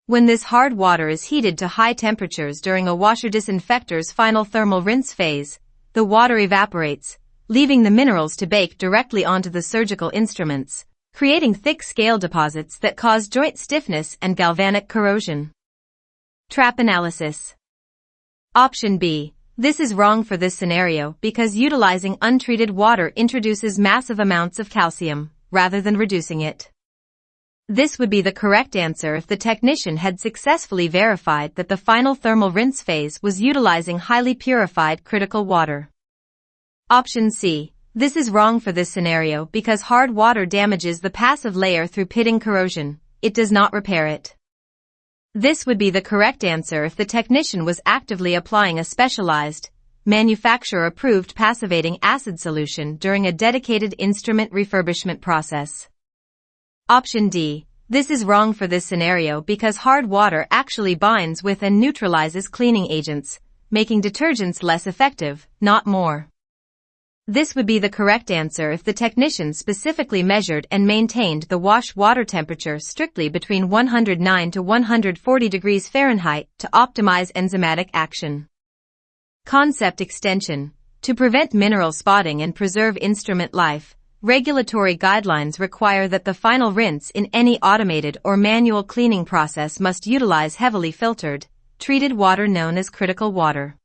When this hard water is heated to high temperatures during a washer disinfector's final thermal rinse phase, the water evaporates, leaving the minerals to bake directly onto the surgical instruments, creating thick scale deposits that cause joint stiffness and galvanic corrosion. Trap analysis. Option B. This is wrong for this scenario because utilizing untreated water introduces massive amounts of calcium, rather than reducing it. This would be the correct answer if the technician had successfully verified that the final thermal rinse phase was utilizing highly purified critical water. Option C. This is wrong for this scenario because hard water damages the passive layer through pitting corrosion. It does not repair it. This would be the correct answer if the technician was actively applying a specialized, manufacturer-approved passivating acid solution during a dedicated instrument refurbishment process. Option D. This is wrong for this scenario because hard water actually binds with and neutralizes cleaning agents, making detergents less effective, not more. This would be the correct answer if the technician specifically measured and maintained the wash water temperature strictly between 109 to 140 degrees Fahrenheit to optimize enzymatic action. Concept extension. To prevent mineral spotting and preserve instrument life, regulatory guidelines require that the final rinse in any automated or manual cleaning process must utilize heavily filtered, treated water known as critical water.